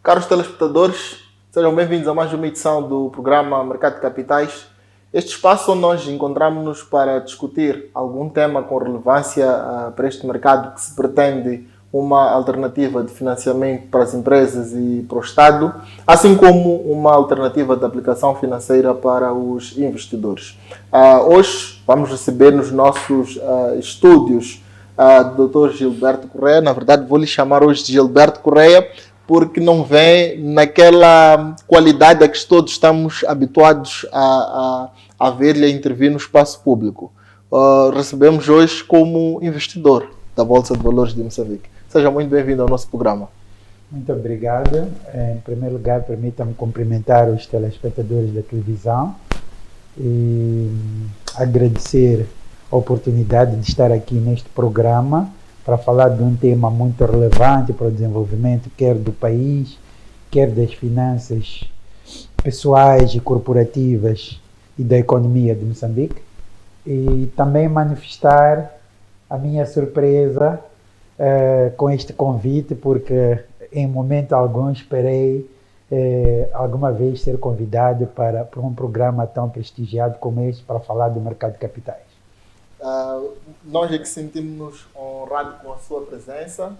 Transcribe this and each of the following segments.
Caros telespectadores, sejam bem-vindos a mais uma edição do programa Mercado de Capitais. Este espaço onde nós encontramos-nos para discutir algum tema com relevância para este mercado que se pretende uma alternativa de financiamento para as empresas e para o Estado, assim como uma alternativa de aplicação financeira para os investidores. Hoje vamos receber nos nossos estúdios o Dr. Gilberto Correia. Na verdade, vou lhe chamar hoje de Gilberto Correia, porque não vem naquela qualidade a que todos estamos habituados a ver-lhe a intervir no espaço público. Recebemos hoje como investidor da Bolsa de Valores de Moçambique. Seja muito bem-vindo ao nosso programa. Muito obrigado. Em primeiro lugar, permita-me cumprimentar os telespectadores da televisão e agradecer a oportunidade de estar aqui neste programa para falar de um tema muito relevante para o desenvolvimento, quer do país, quer das finanças pessoais e corporativas e da economia de Moçambique. E também manifestar a minha surpresa com este convite, porque em momento algum esperei alguma vez ser convidado para um programa tão prestigiado como este para falar do mercado de capitais. Nós é que sentimos-nos honrados com a sua presença.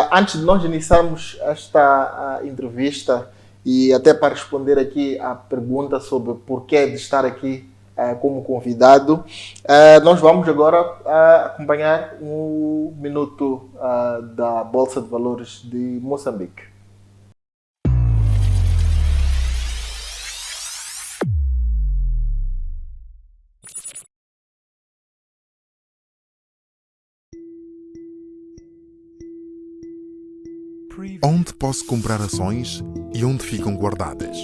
Antes de nós iniciarmos esta entrevista e até para responder aqui à pergunta sobre porquê de estar aqui como convidado, nós vamos agora acompanhar um minuto da Bolsa de Valores de Moçambique. Onde posso comprar ações e onde ficam guardadas?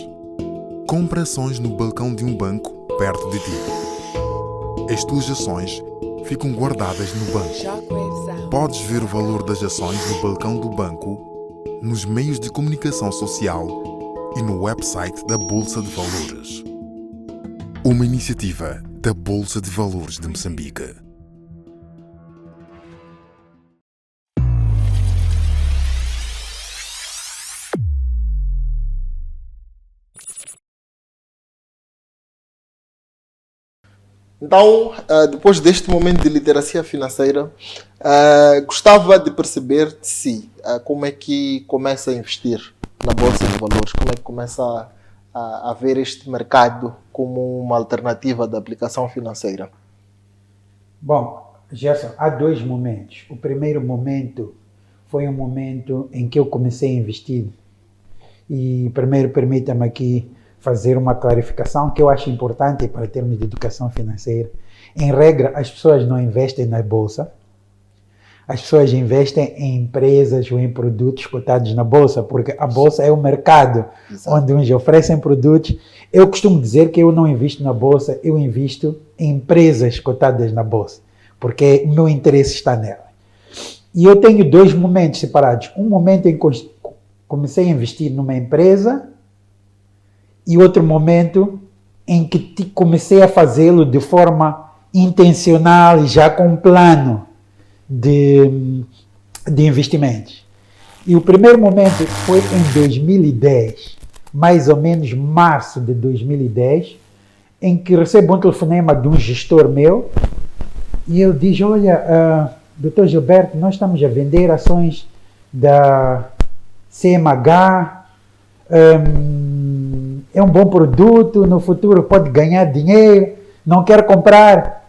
Compra ações no balcão de um banco perto de ti. As tuas ações ficam guardadas no banco. Podes ver o valor das ações no balcão do banco, nos meios de comunicação social e no website da Bolsa de Valores. Uma iniciativa da Bolsa de Valores de Moçambique. Então, depois deste momento de literacia financeira, gostava de perceber de si como é que começa a investir na Bolsa de Valores, como é que começa a ver este mercado como uma alternativa de aplicação financeira. Bom, Gerson, há dois momentos. O primeiro momento foi um momento em que eu comecei a investir. E primeiro permita-me aqui fazer uma clarificação que eu acho importante para termos de educação financeira. Em regra, as pessoas não investem na bolsa. As pessoas investem em empresas ou em produtos cotados na bolsa, porque a bolsa é o mercado. Exato. Onde uns oferecem produtos. Eu costumo dizer que eu não invisto na bolsa, eu invisto em empresas cotadas na bolsa, porque o meu interesse está nela. E eu tenho dois momentos separados. Um momento em que comecei a investir numa empresa, e outro momento em que comecei a fazê-lo de forma intencional e já com um plano de investimentos. E o primeiro momento foi em 2010, mais ou menos março de 2010, em que recebo um telefonema de um gestor meu e ele diz: olha, Dr. Gilberto, nós estamos a vender ações da CMH, é um bom produto, no futuro pode ganhar dinheiro, não quero comprar.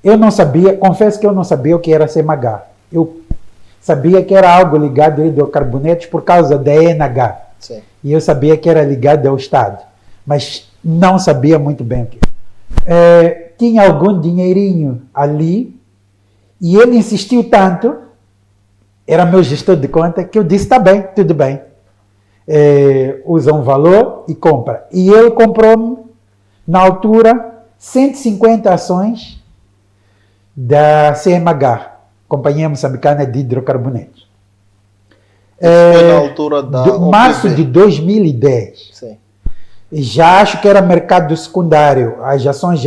Eu não sabia, confesso que eu não sabia o que era CMH. Eu sabia que era algo ligado a hidrocarbonetos por causa da ENH. Sim. E eu sabia que era ligado ao Estado, mas não sabia muito bem o que. Tinha algum dinheirinho ali e ele insistiu tanto, era meu gestor de conta, que eu disse: tá bem, tudo bem. Usa um valor e compra. E ele comprou-me, na altura, 150 ações da CMH, Companhia Moçambicana de Hidrocarbonetos. Foi na altura da março de 2010. Sim. Já acho que era mercado secundário. As ações,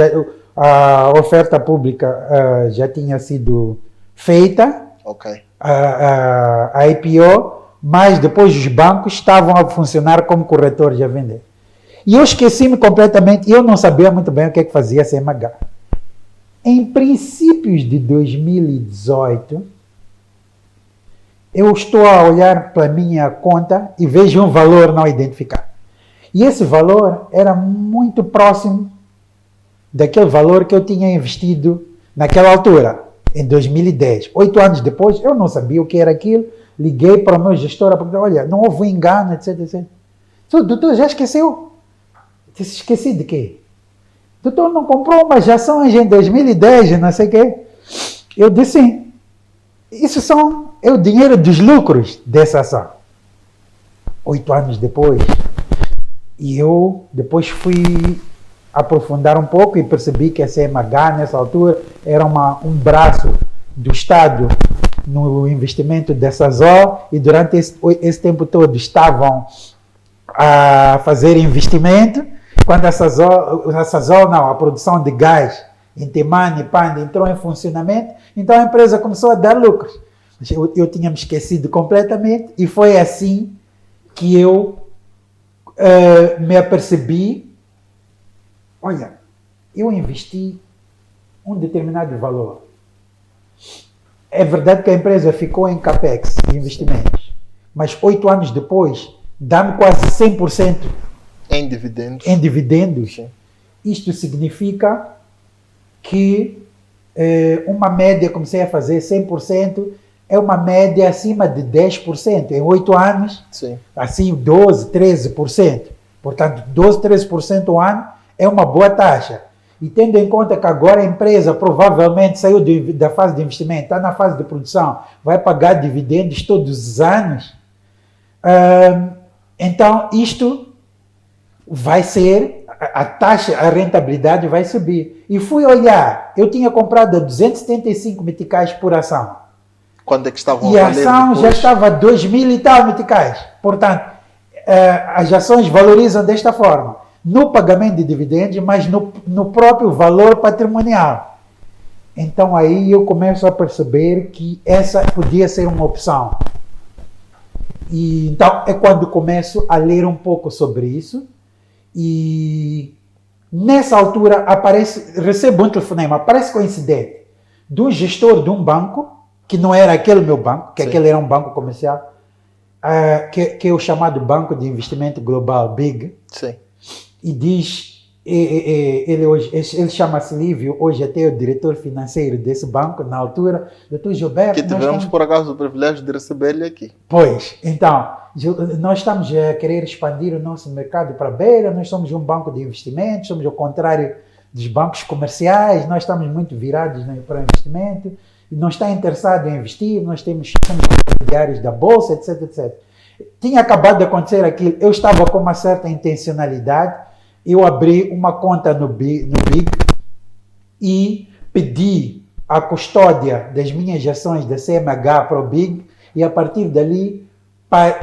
a oferta pública já tinha sido feita. Ok. A IPO mas depois os bancos estavam a funcionar como corretores a vender. E eu esqueci-me completamente, e eu não sabia muito bem o que é que fazia a CMH. Em princípios de 2018, eu estou a olhar para a minha conta e vejo um valor não identificado. E esse valor era muito próximo daquele valor que eu tinha investido naquela altura, em 2010. 8 anos depois, eu não sabia o que era aquilo, liguei para o meu gestor, porque, olha, não houve engano, etc, etc. Doutor, já esqueceu? Disse, esqueci de quê? Doutor, não comprou umas ações em 2010, não sei o quê? Eu disse, sim. Isso é o dinheiro dos lucros dessa ação. 8 anos depois. E eu depois fui aprofundar um pouco e percebi que a CMH, nessa altura, era um braço do Estado no investimento dessa ZO, e durante esse tempo todo estavam a fazer investimento. Quando a produção de gás em Temane e Pande entrou em funcionamento, então a empresa começou a dar lucros. Eu tinha me esquecido completamente, e foi assim que eu me apercebi, olha, eu investi um determinado valor. É verdade que a empresa ficou em CAPEX, de investimentos, mas 8 anos depois, dá-me quase 100% em dividendos. Em dividendos. Sim. Isto significa que uma média, comecei a fazer 100%, é uma média acima de 10%. Em 8 anos, sim, assim 12%, 13%. Portanto, 12%, 13% ao ano é uma boa taxa. E tendo em conta que agora a empresa provavelmente saiu da fase de investimento, está na fase de produção, vai pagar dividendos todos os anos, então isto vai ser, a taxa, a rentabilidade vai subir. E fui olhar, eu tinha comprado a 275 meticais por ação. Quando é que estavam e a valer? E a ação depois? já estava a 2.000 e tal meticais. Portanto, as ações valorizam desta forma, no pagamento de dividendos, mas no próprio valor patrimonial. Então aí eu começo a perceber que essa podia ser uma opção. E então é quando começo a ler um pouco sobre isso. E nessa altura recebo um telefonema, parece coincidente, de um gestor de um banco, que não era aquele meu banco, que aquele era um banco comercial, que é o chamado Banco de Investimento Global, BIG. Sim. E diz, ele chama-se Lívio, hoje até é o diretor financeiro desse banco, na altura, doutor Gilberto. Que tivemos, por acaso, o privilégio de receber ele aqui. Pois, então, nós estamos a querer expandir o nosso mercado para a beira, nós somos um banco de investimentos, somos ao contrário dos bancos comerciais, nós estamos muito virados para o investimento, e não está interessado em investir, nós somos diários da Bolsa, etc, etc. Tinha acabado de acontecer aquilo, eu estava com uma certa intencionalidade, eu abri uma conta no BIG e pedi a custódia das minhas ações da CMH para o BIG, e a partir dali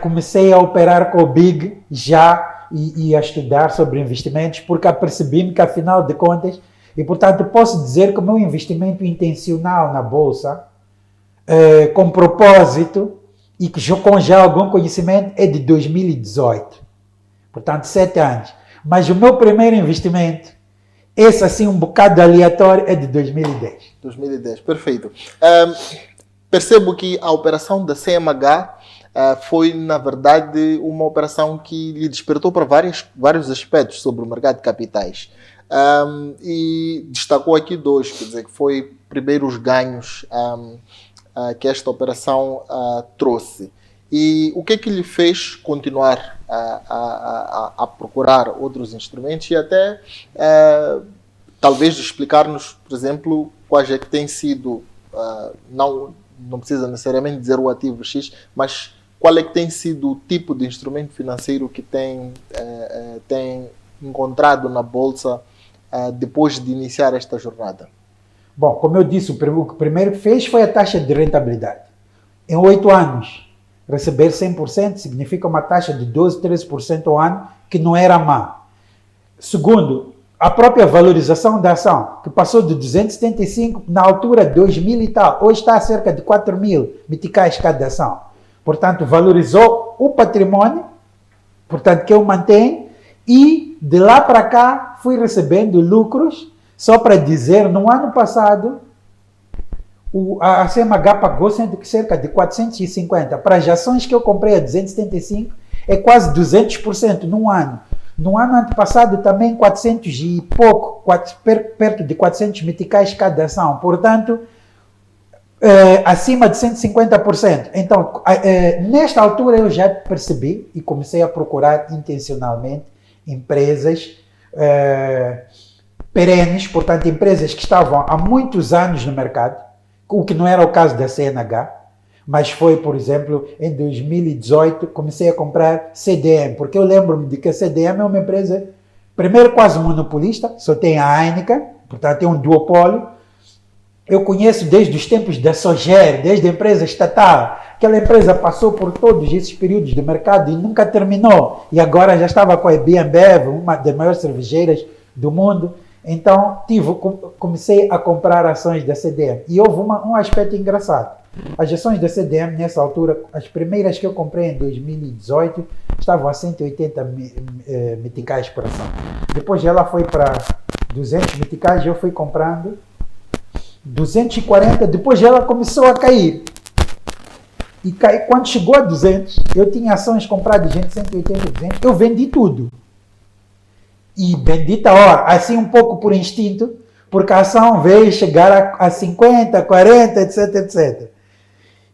comecei a operar com o BIG já e a estudar sobre investimentos, porque apercebi-me que, afinal de contas, e portanto posso dizer que o meu investimento intencional na Bolsa, com propósito e com já algum conhecimento, é de 2018. Portanto, 7 anos. Mas o meu primeiro investimento, esse assim um bocado aleatório, é de 2010. 2010, perfeito. Percebo que a operação da CMH foi, na verdade, uma operação que lhe despertou para vários aspectos sobre o mercado de capitais. E destacou aqui 2, quer dizer, que foi primeiro os ganhos que esta operação trouxe. E o que é que lhe fez continuar a procurar outros instrumentos e até talvez explicar-nos, por exemplo, quais é que têm sido, não precisa necessariamente dizer o ativo X, mas qual é que tem sido o tipo de instrumento financeiro que tem encontrado na Bolsa depois de iniciar esta jornada? Bom, como eu disse, o que primeiro fez foi a taxa de rentabilidade. Em 8 anos, receber 100% significa uma taxa de 12%, 13% ao ano, que não era má. Segundo, a própria valorização da ação, que passou de 275, na altura 2.000 e tal, hoje está a cerca de 4.000 meticais cada ação. Portanto, valorizou o patrimônio, portanto, que eu mantenho, e de lá para cá fui recebendo lucros. Só para dizer, no ano passado, a CMH pagou cerca de 450. Para as ações que eu comprei a 275, é quase 200% num ano. No ano antepassado também 400 e pouco, perto de 400 meticais cada ação. Portanto, acima de 150%. Então, nesta altura eu já percebi e comecei a procurar intencionalmente empresas perenes, portanto, empresas que estavam há muitos anos no mercado, o que não era o caso da CNH, mas foi, por exemplo, em 2018, comecei a comprar CDM, porque eu lembro-me de que a CDM é uma empresa, primeiro, quase monopolista, só tem a Heineken, portanto, tem um duopólio. Eu conheço desde os tempos da Soger, desde a empresa estatal. Aquela empresa passou por todos esses períodos de mercado e nunca terminou. E agora já estava com a BMBev, uma das maiores cervejeiras do mundo. Então, comecei a comprar ações da CDM. E houve um aspecto engraçado. As ações da CDM, nessa altura, as primeiras que eu comprei em 2018, estavam a 180 meticais por ação. Depois ela foi para 200 meticais e eu fui comprando 240, depois ela começou a cair. E quando chegou a 200, eu tinha ações compradas de 180, 200, eu vendi tudo. E bendita hora, assim um pouco por instinto, porque a ação veio chegar a 50, 40, etc, etc.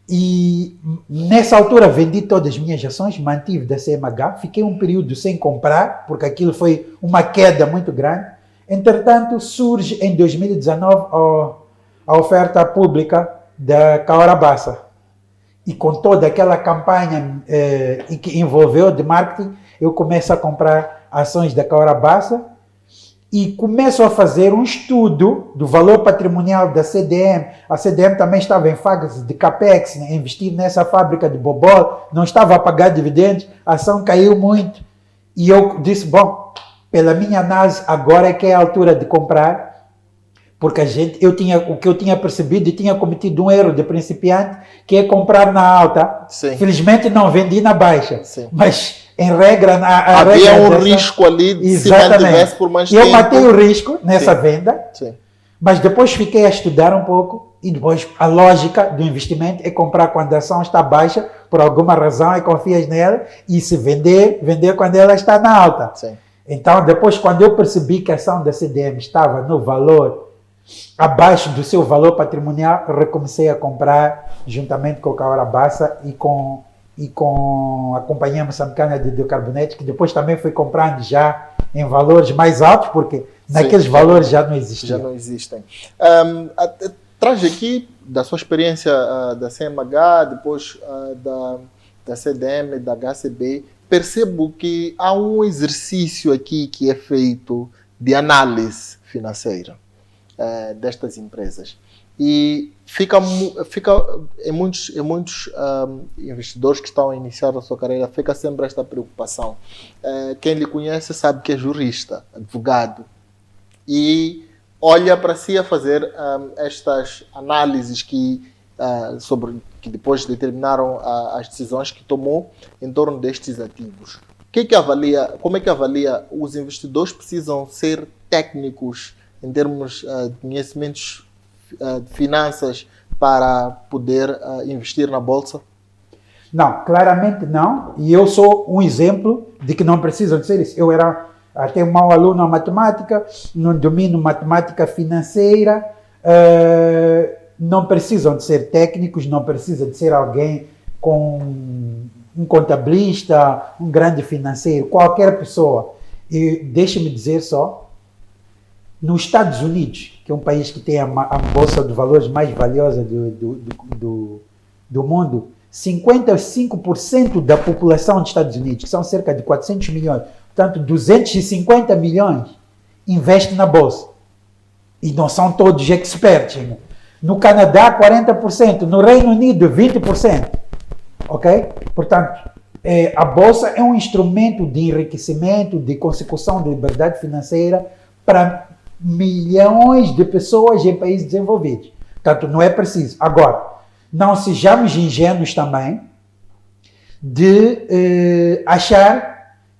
E nessa altura vendi todas as minhas ações, mantive da CMH, fiquei um período sem comprar, porque aquilo foi uma queda muito grande. Entretanto, surge em 2019 a oferta pública da Caorabassa. E com toda aquela campanha que envolveu de marketing, eu começo a comprar ações da Caorabassa e começo a fazer um estudo do valor patrimonial da CDM. A CDM também estava em fase de capex, né? Investir nessa fábrica de bobol, não estava a pagar dividendos, a ação caiu muito. E eu disse, bom, pela minha análise, agora é que é a altura de comprar, porque o que eu tinha percebido e tinha cometido um erro de principiante, que é comprar na alta. Sim. Felizmente não vendi na baixa. Sim. Mas em regra... Havia um risco ali de se mantivesse por mais tempo. Eu matei o risco nessa Sim. venda, Sim. mas depois fiquei a estudar um pouco e depois a lógica do investimento é comprar quando a ação está baixa, por alguma razão, e confias nela, e se vender quando ela está na alta. Sim. Então, depois, quando eu percebi que a ação da CDM estava no valor abaixo do seu valor patrimonial, recomecei a comprar juntamente com a Caorabassa e com a Companhia Moçambicana de Biocarbonetos, que depois também fui comprando já em valores mais altos, porque naqueles valores já não existiam. Já não existem. Traz aqui da sua experiência da CMH, depois da CDM, da HCB, percebo que há um exercício aqui que é feito de análise financeira destas empresas. E fica em muitos investidores que estão a iniciar a sua carreira, fica sempre esta preocupação. Quem lhe conhece sabe que é jurista, advogado, e olha para si a fazer estas análises que depois determinaram as decisões que tomou em torno destes ativos. Como é que avalia? Os investidores precisam ser técnicos em termos de conhecimentos de finanças para poder investir na bolsa? Não, claramente não. E eu sou um exemplo de que não precisam de ser isso. Eu era até um mau aluno na matemática, não domino matemática financeira, não precisam de ser técnicos, não precisa de ser alguém com um contabilista, um grande financeiro, qualquer pessoa. E deixe-me dizer só, nos Estados Unidos, que é um país que tem a bolsa de valores mais valiosa do mundo, 55% da população dos Estados Unidos, que são cerca de 400 milhões, portanto 250 milhões, investe na bolsa. E não são todos experts. Né? No Canadá, 40%. No Reino Unido, 20%. Ok? Portanto, a bolsa é um instrumento de enriquecimento, de consecução de liberdade financeira para milhões de pessoas em países desenvolvidos. Portanto, não é preciso. Agora, não sejamos ingênuos também, de achar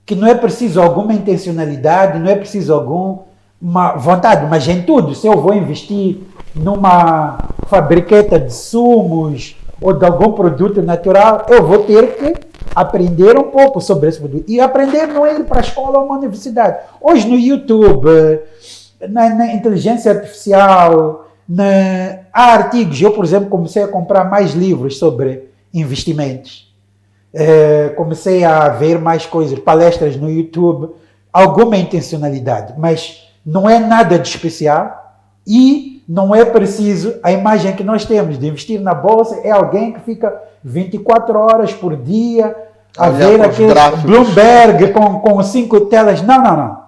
que não é preciso alguma intencionalidade, não é preciso alguma vontade, mas em tudo. Se eu vou investir numa fabriqueta de sumos ou de algum produto natural, eu vou ter que aprender um pouco sobre esse produto. E aprender não é ir para a escola ou uma universidade. Hoje no YouTube, na inteligência artificial, há artigos. Eu, por exemplo, comecei a comprar mais livros sobre investimentos. Comecei a ver mais coisas, palestras no YouTube, alguma intencionalidade, mas não é nada de especial e não é preciso. A imagem que nós temos de investir na bolsa é alguém que fica 24 horas por dia a ver aqueles Bloomberg com 5 telas. Não.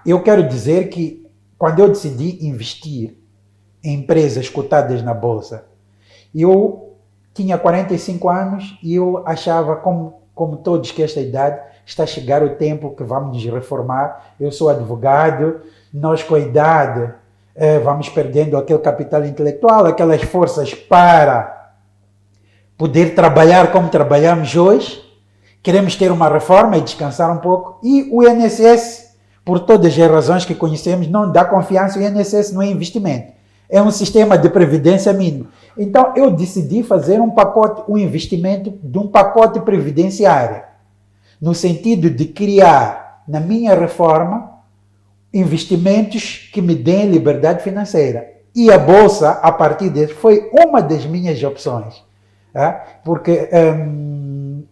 Eu quero dizer que quando eu decidi investir em empresas cotadas na bolsa, eu tinha 45 anos e eu achava, como todos, que esta idade está a chegar o tempo que vamos nos reformar. Eu sou advogado, nós com a idade vamos perdendo aquele capital intelectual, aquelas forças para poder trabalhar como trabalhamos hoje. Queremos ter uma reforma e descansar um pouco. E o INSS, por todas as razões que conhecemos, não dá confiança. O INSS não é investimento. É um sistema de previdência mínimo. Então, eu decidi fazer um investimento de um pacote previdenciário, no sentido de criar, na minha reforma, investimentos que me deem liberdade financeira. E a bolsa, a partir disso, foi uma das minhas opções. Porque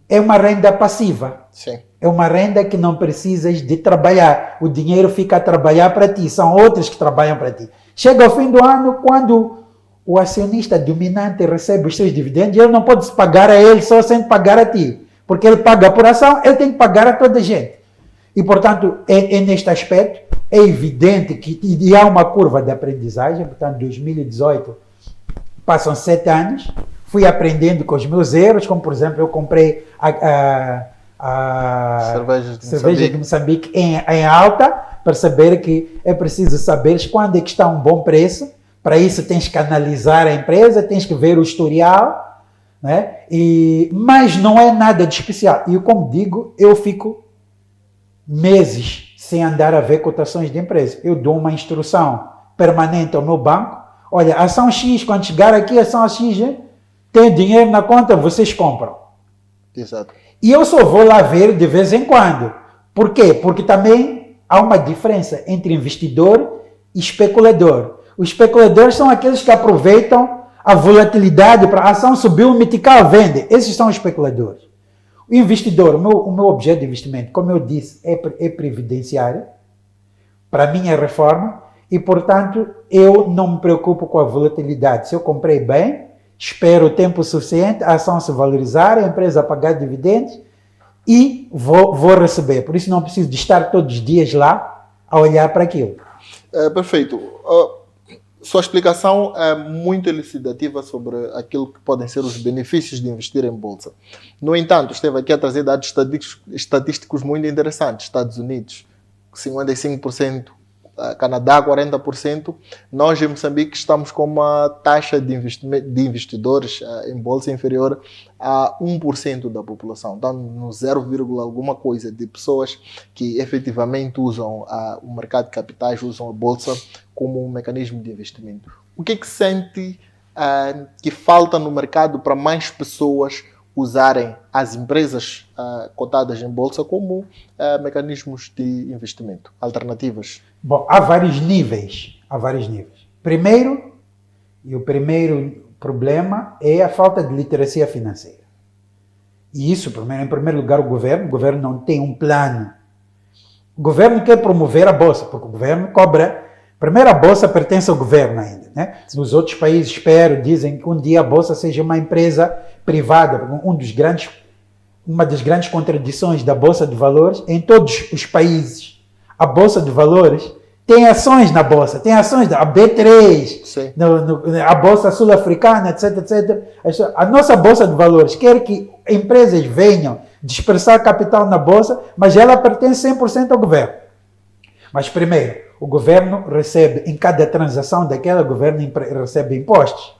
é uma renda passiva. Sim. É uma renda que não precisas de trabalhar. O dinheiro fica a trabalhar para ti. São outros que trabalham para ti. Chega ao fim do ano, quando o acionista dominante recebe os seus dividendos, ele não pode se pagar a ele só sem pagar a ti. Porque ele paga por ação, ele tem que pagar a toda a gente. E, portanto, é neste aspecto, é evidente que e há uma curva de aprendizagem. Portanto, 2018, passam 7 anos, fui aprendendo com os meus erros, como, por exemplo, eu comprei a cerveja de Moçambique em alta, para saber que é preciso saber quando é que está um bom preço. Para isso tens que analisar a empresa, tens que ver o historial, né? Mas não é nada de especial. E como digo, eu fico meses sem andar a ver cotações de empresa. Eu dou uma instrução permanente ao meu banco. Olha, ação X, quando chegar aqui, ação X, tem dinheiro na conta, vocês compram. Exato. E eu só vou lá ver de vez em quando. Por quê? Porque também há uma diferença entre investidor e especulador. Os especuladores são aqueles que aproveitam a volatilidade para a ação subir, o metical vende. Esses são os especuladores. O investidor, o meu objeto de investimento, como eu disse, é previdenciário, para a minha reforma, e, portanto, eu não me preocupo com a volatilidade. Se eu comprei bem, espero o tempo suficiente, a ação se valorizar, a empresa pagar dividendos e vou receber. Por isso não preciso de estar todos os dias lá a olhar para aquilo. Perfeito. Sua explicação é muito elucidativa sobre aquilo que podem ser os benefícios de investir em bolsa. No entanto, esteve aqui a trazer dados estatísticos muito interessantes. Estados Unidos, 55%, Canadá, 40%. Nós, em Moçambique, estamos com uma taxa de investidores em bolsa inferior a 1% da população. Então, no 0, alguma coisa de pessoas que efetivamente usam o mercado de capitais, usam a bolsa como um mecanismo de investimento. O que sente que falta no mercado para mais pessoas usarem as empresas cotadas em bolsa como mecanismos de investimento, alternativas? Bom, há vários níveis. Primeiro, e o primeiro problema é a falta de literacia financeira. E isso, em primeiro lugar, o governo não tem um plano. O governo quer promover a bolsa, porque o governo cobra. Primeiro, a bolsa pertence ao governo ainda, né? Nos outros países, dizem que um dia a bolsa seja uma empresa privada. Uma das grandes contradições da bolsa de valores, em todos os países, a bolsa de valores tem ações na bolsa, tem ações da B3, a bolsa sul-africana, etc. A nossa bolsa de valores quer que empresas venham dispersar capital na bolsa, mas ela pertence 100% ao governo. Mas primeiro, o governo recebe, em cada transação daquela, o governo recebe impostos.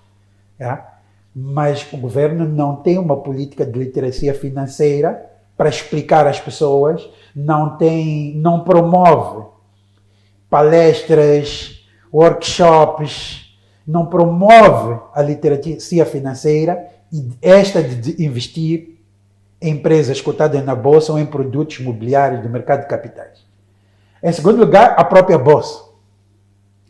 mas o governo não tem uma política de literacia financeira para explicar às pessoas, não promove palestras, workshops, não promove a literacia financeira e esta de investir em empresas cotadas na bolsa ou em produtos imobiliários do mercado de capitais. Em segundo lugar, a própria bolsa.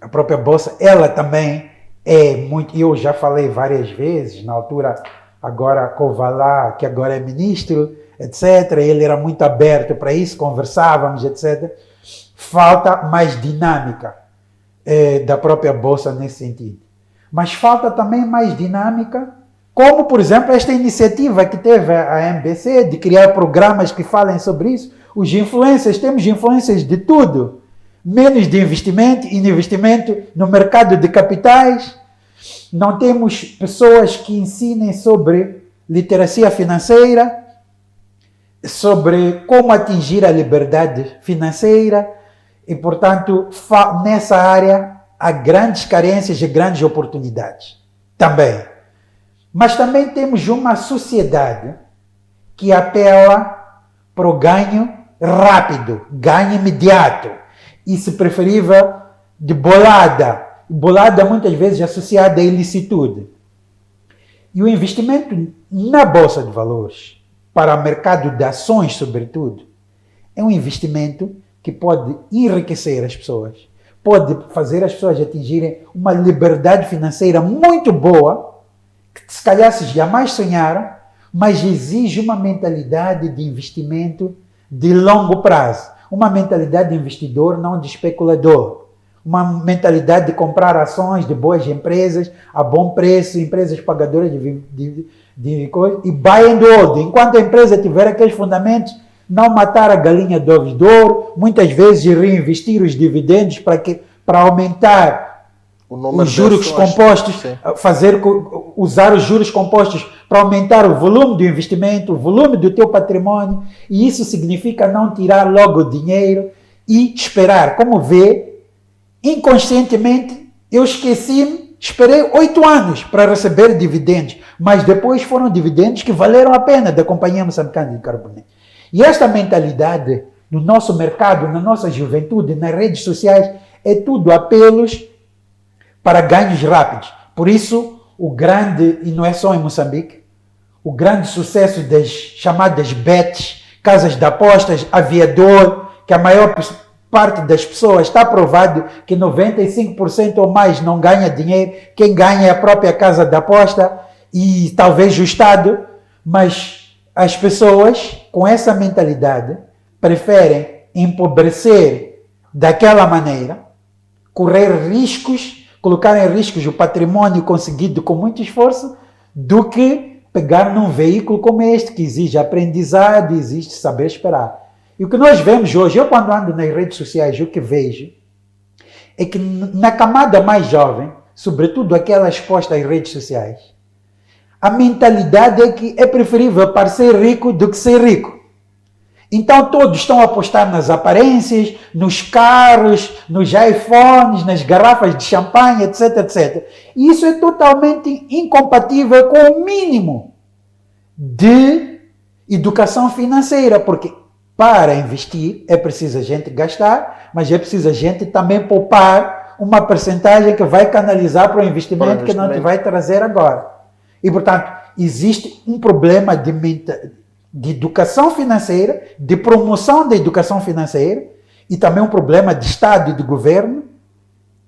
A própria bolsa, ela também é muito, eu já falei várias vezes, na altura, agora Kovala, que agora é ministro, etc., ele era muito aberto para isso, conversávamos, etc. Falta mais dinâmica da própria bolsa nesse sentido. Mas falta também mais dinâmica, como, por exemplo, esta iniciativa que teve a MBC de criar programas que falem sobre isso. Os influencers, temos influências de tudo, menos de investimento e investimento no mercado de capitais. Não temos pessoas que ensinem sobre literacia financeira, sobre como atingir a liberdade financeira e, portanto, nessa área há grandes carências e grandes oportunidades também. Mas também temos uma sociedade que apela para o ganho rápido, ganho imediato e, se preferível, de bolada. Bolada muitas vezes associada à ilicitude. E o investimento na Bolsa de Valores, para o mercado de ações sobretudo, é um investimento que pode enriquecer as pessoas, pode fazer as pessoas atingirem uma liberdade financeira muito boa, que se calhar se jamais sonharam, mas exige uma mentalidade de investimento de longo prazo, uma mentalidade de investidor, não de especulador, uma mentalidade de comprar ações de boas empresas a bom preço, empresas pagadoras de coisa, e buy and hold. Enquanto a empresa tiver aqueles fundamentos, não matar a galinha de ovos de ouro, muitas vezes reinvestir os dividendos para aumentar os juros compostos, usar os juros compostos para aumentar o volume do investimento, o volume do teu patrimônio, e isso significa não tirar logo o dinheiro e esperar. Como vê, inconscientemente, eu esqueci-me, esperei 8 anos para receber dividendos, mas depois foram dividendos que valeram a pena da Companhia Moçambicana de Carboneto. E esta mentalidade no nosso mercado, na nossa juventude, nas redes sociais, é tudo apelos para ganhos rápidos. Por isso, o grande, e não é só em Moçambique, o grande sucesso das chamadas bets, casas de apostas, aviador, que a maior parte das pessoas está provado que 95% ou mais não ganha dinheiro, quem ganha é a própria casa de aposta e talvez o Estado, mas as pessoas com essa mentalidade preferem empobrecer daquela maneira, correr riscos, colocar em riscos o patrimônio conseguido com muito esforço, do que pegar num veículo como este, que exige aprendizado, exige saber esperar. E o que nós vemos hoje, eu quando ando nas redes sociais, o que vejo é que na camada mais jovem, sobretudo aquela exposta às redes sociais, a mentalidade é que é preferível parecer rico do que ser rico. Então todos estão a apostar nas aparências, nos carros, nos iPhones, nas garrafas de champanhe, etc, etc. E isso é totalmente incompatível com o mínimo de educação financeira, porque para investir é preciso a gente gastar, mas é preciso a gente também poupar uma percentagem que vai canalizar para o investimento que não te vai trazer agora. E, portanto, existe um problema de educação financeira, de promoção da educação financeira, e também um problema de Estado e de governo.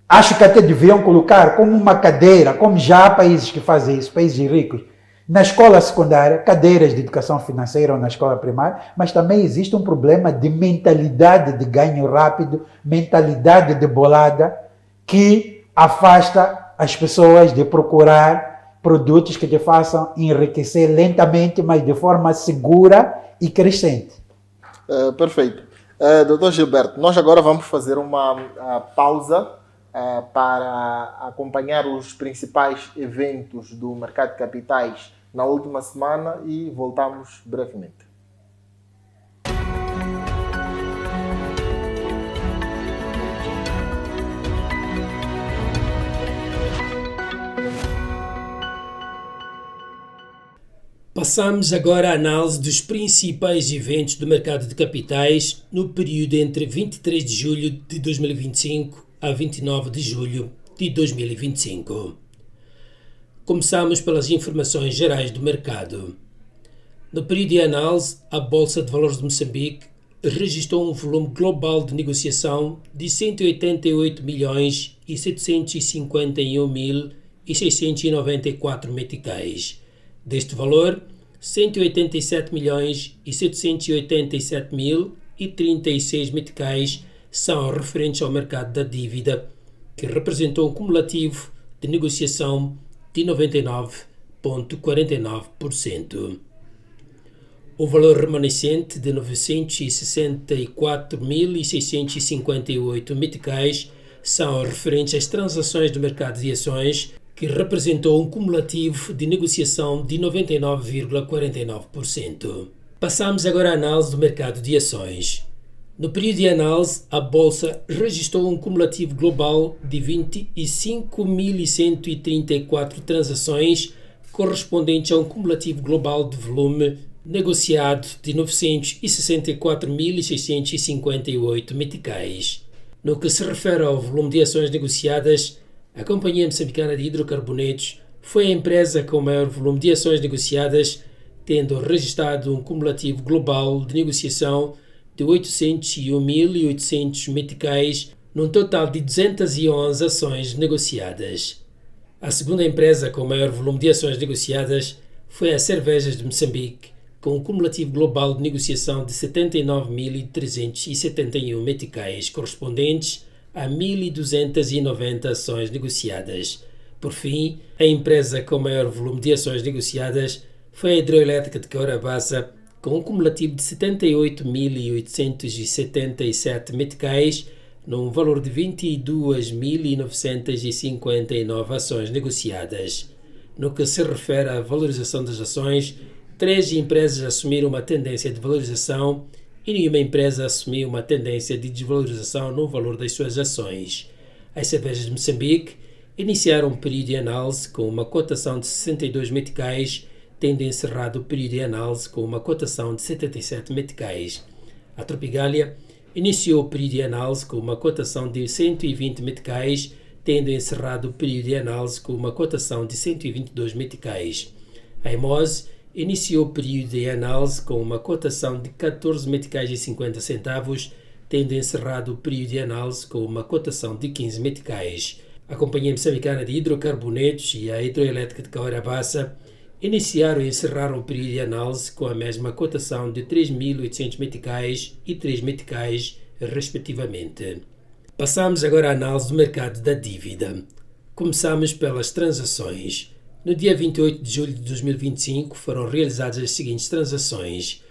Acho que até deveriam colocar como uma cadeira, como já há países que fazem isso, países ricos, na escola secundária, cadeiras de educação financeira ou na escola primária, mas também existe um problema de mentalidade de ganho rápido, mentalidade de bolada, que afasta as pessoas de procurar produtos que te façam enriquecer lentamente, mas de forma segura e crescente. Perfeito. Doutor Gilberto, nós agora vamos fazer uma pausa para acompanhar os principais eventos do mercado de capitais na última semana e voltamos brevemente. Passamos agora à análise dos principais eventos do mercado de capitais no período entre 23 de julho de 2025 a 29 de julho de 2025. Começamos pelas informações gerais do mercado. No período de análise, a Bolsa de Valores de Moçambique registrou um volume global de negociação de 188.751.694 meticais. Deste valor, 187.787.036 meticais são referentes ao mercado da dívida, que representou um cumulativo de negociação de 99,49%. O valor remanescente de 964.658 meticais são referentes às transações do mercado de ações, que representou um cumulativo de negociação de 99,49%. Passamos agora à análise do mercado de ações. No período de análise, a Bolsa registrou um cumulativo global de 25.134 transações, correspondente a um cumulativo global de volume negociado de 964.658 meticais. No que se refere ao volume de ações negociadas, a Companhia Moçambicana de Hidrocarbonetos foi a empresa com o maior volume de ações negociadas, tendo registrado um cumulativo global de negociação de 801.800 meticais, num total de 211 ações negociadas. A segunda empresa com o maior volume de ações negociadas foi a Cervejas de Moçambique, com um cumulativo global de negociação de 79.371 meticais, correspondentes a 1.290 ações negociadas. Por fim, a empresa com maior volume de ações negociadas foi a Hidroelétrica de Cahora-Bassa, com um cumulativo de 78.877 meticais, num valor de 22.959 ações negociadas. No que se refere à valorização das ações, 3 empresas assumiram uma tendência de valorização e nenhuma empresa assumiu uma tendência de desvalorização no valor das suas ações. As Cervejas de Moçambique iniciaram um período de análise com uma cotação de 62 meticais, tendo encerrado o período de análise com uma cotação de 77 meticais. A Tropigália iniciou o período de análise com uma cotação de 120 meticais, tendo encerrado o período de análise com uma cotação de 122 meticais. A Imose iniciou o período de análise com uma cotação de 14 meticais e 50 centavos, tendo encerrado o período de análise com uma cotação de 15 meticais. A Companhia Moçambicana de Hidrocarbonetos e a Hidroelétrica de Cahora-Bassa iniciaram e encerraram o período de análise com a mesma cotação de 3.800 meticais e 3 meticais, respectivamente. Passamos agora à análise do mercado da dívida. Começamos pelas transações. No dia 28 de julho de 2025 foram realizadas as seguintes transações: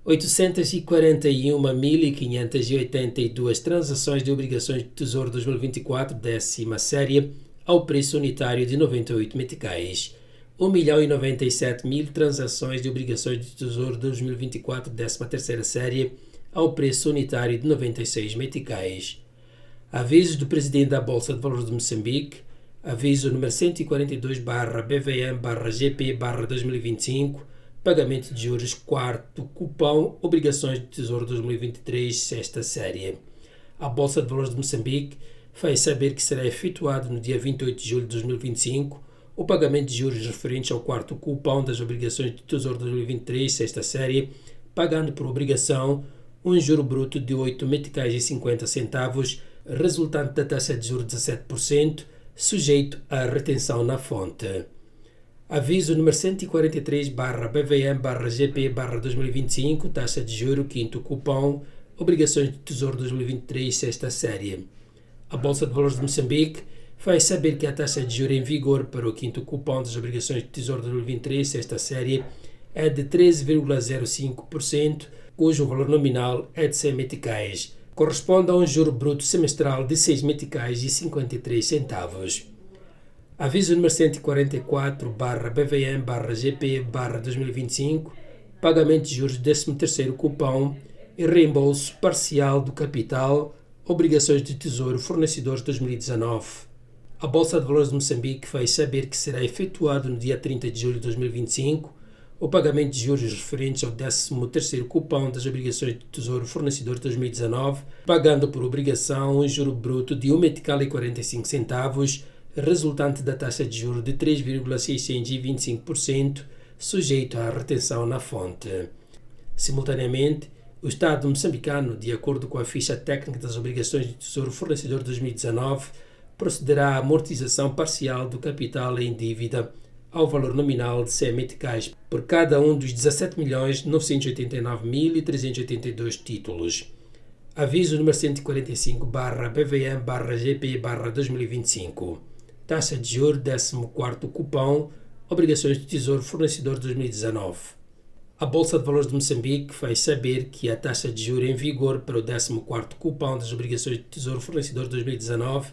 841.582 transações de obrigações de Tesouro 2024, 10ª série, ao preço unitário de 98 meticais. 1.097.000 transações de obrigações de Tesouro 2024, 13ª série, ao preço unitário de 96 meticais. Avisos do Presidente da Bolsa de Valores de Moçambique. Aviso número 142/BVM/GP/2025, pagamento de juros, quarto cupom, obrigações de Tesouro 2023, sexta série. A Bolsa de Valores de Moçambique faz saber que será efetuado no dia 28 de julho de 2025 o pagamento de juros referentes ao quarto cupom das obrigações de Tesouro 2023, sexta série, pagando por obrigação um juro bruto de 8 meticais e 50 centavos, resultante da taxa de juros de 17%, sujeito à retenção na fonte. Aviso número 143/BVM/GP/2025, taxa de juro, quinto cupom, obrigações de Tesouro 2023, sexta série. A Bolsa de Valores de Moçambique faz saber que a taxa de juro em vigor para o quinto cupom das obrigações de Tesouro 2023, sexta série, é de 13,05%, cujo valor nominal é de 100 meticais. Corresponde a um juro bruto semestral de 6 meticais e 53 centavos. Aviso número 144/BVM/GP/2025, pagamento de juros do 13º cupom e reembolso parcial do capital, obrigações de Tesouro fornecedores 2019. A Bolsa de Valores de Moçambique faz saber que será efetuado no dia 30 de julho de 2025 o pagamento de juros referentes ao 13º cupom das obrigações de Tesouro Fornecedor 2019, pagando por obrigação um juro bruto de R$1,45, resultante da taxa de juros de 3,625%, sujeito à retenção na fonte. Simultaneamente, o Estado moçambicano, de acordo com a ficha técnica das obrigações de Tesouro Fornecedor 2019, procederá à amortização parcial do capital em dívida ao valor nominal de 100 meticais por cada um dos 17.989.382 títulos. Aviso número 145/BVM/GP/2025. Taxa de juros 14º cupom, obrigações de Tesouro Fornecedor 2019. A Bolsa de Valores de Moçambique faz saber que a taxa de juros em vigor para o 14º cupom das obrigações de Tesouro Fornecedor 2019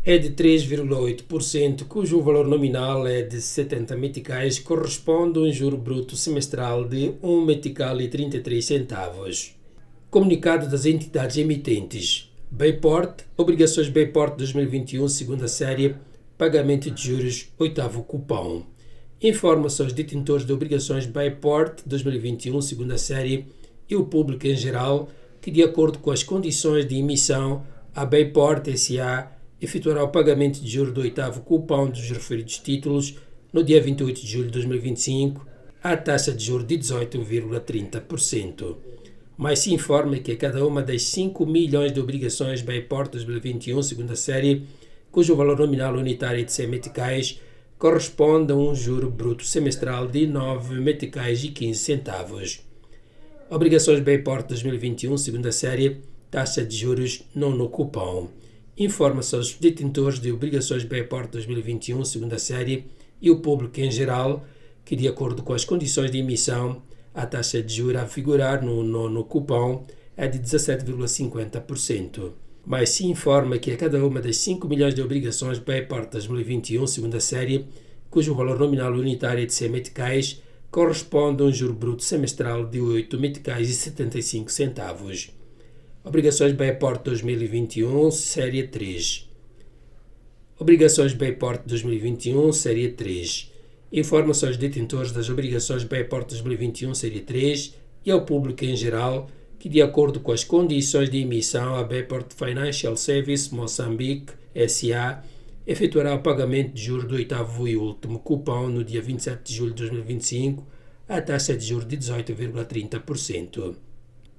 é de 3,8%, cujo valor nominal é de 70 meticais, corresponde a um juro bruto semestral de R$1,33. Comunicado das entidades emitentes. Bayport, obrigações Bayport 2021, segunda série, pagamento de juros, 8º cupom. Informa-se aos detentores de obrigações Bayport 2021, segunda série, e o público em geral que, de acordo com as condições de emissão, a Bayport S.A. efetuará o pagamento de juros do 8º cupom dos referidos títulos no dia 28 de julho de 2025, à taxa de juros de 18,30%. Mais se informa que a cada uma das 5 milhões de obrigações Bayport 2021, segunda série, cujo valor nominal unitário é de 100 meticais, corresponde a um juro bruto semestral de 9 meticais e 15 centavos. Obrigações Bayport 2021, segunda série, taxa de juros nono cupom. Informa-se aos detentores de obrigações Bayport 2021, segunda série, e o público em geral que, de acordo com as condições de emissão, a taxa de juros a vigorar no nono cupom é de 17,50%. Mas se informa que a cada uma das 5 milhões de obrigações Bayport 2021, segunda série, cujo valor nominal unitário é de 100 meticais, corresponde a um juro bruto semestral de 8 meticais e 75 centavos. Obrigações Bayport 2021, série 3. Obrigações Bayport 2021, série 3. Informa-se aos detentores das obrigações Bayport 2021, série 3 e ao público em geral que, de acordo com as condições de emissão, a Bayport Financial Service Moçambique S.A. efetuará o pagamento de juros do 8º e último cupom no dia 27 de julho de 2025, à taxa de juros de 18,30%.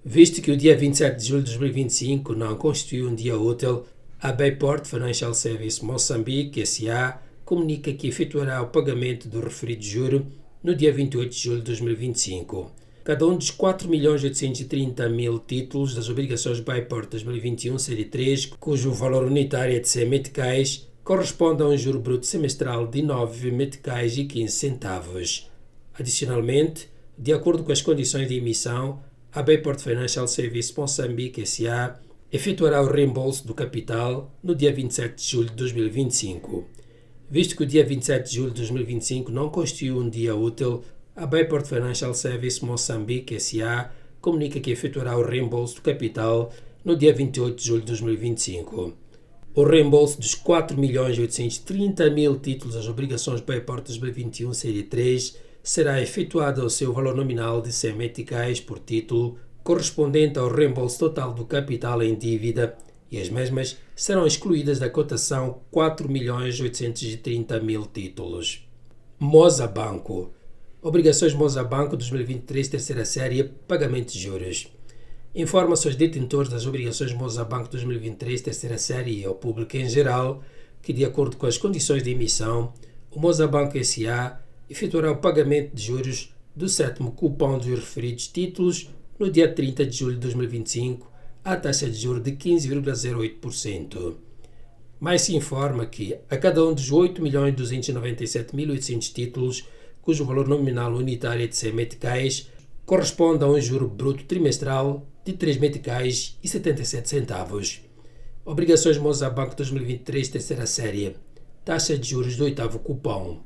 Visto que o dia 27 de julho de 2025 não constitui um dia útil, a Bayport Financial Service Moçambique S.A. comunica que efetuará o pagamento do referido juro no dia 28 de julho de 2025. Cada um dos 4.830.000 títulos das obrigações Bayport 2021, série 3, cujo valor unitário é de 100 meticais, corresponde a um juro bruto semestral de 9 meticais e 15 centavos. Adicionalmente, de acordo com as condições de emissão, a Bayport Financial Service Moçambique S.A. efetuará o reembolso do capital no dia 27 de julho de 2025. Visto que o dia 27 de julho de 2025 não constitui um dia útil, a Bayport Financial Service Moçambique S.A. comunica que efetuará o reembolso do capital no dia 28 de julho de 2025. O reembolso dos 4.830.000 títulos das obrigações Bayport 2021, série 3, será efetuado ao seu valor nominal de 100 meticais por título, correspondente ao reembolso total do capital em dívida, e as mesmas serão excluídas da cotação 4.830.000 títulos. Mozabanco. Obrigações Mozabanco 2023, terceira série, pagamento de juros. Informa-se aos detentores das obrigações Mozabanco 2023, terceira série e ao público em geral que, de acordo com as condições de emissão, o Mozabanco S.A. efetuará o pagamento de juros do 7º cupom dos referidos títulos no dia 30 de julho de 2025, à taxa de juros de 15,08%. Mais se informa que, a cada um dos 8.297.800 títulos, cujo valor nominal unitário é de 100 meticais, corresponde a um juro bruto trimestral de 3 meticais e 77 centavos. Obrigações Mozabanco 2023, terceira série. Taxa de juros do 8º cupom.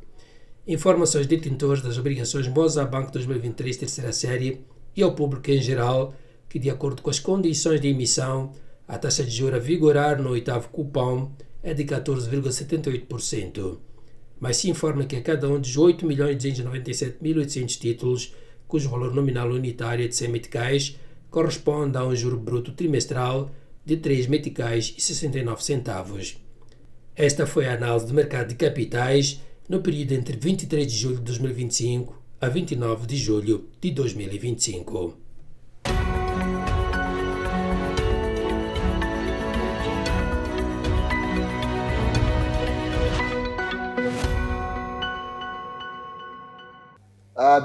Informa-se aos detentores das obrigações Mozabanco 2023, terceira série e ao público em geral que, de acordo com as condições de emissão, a taxa de juros a vigorar no 8º cupom é de 14,78%. mas se informa que a cada um dos 8.297.800 títulos, cujo valor nominal unitário é de 100 meticais, corresponde a um juro bruto trimestral de 3 meticais e 69 centavos. Esta foi a análise do mercado de capitais no período entre 23 de julho de 2025 a 29 de julho de 2025.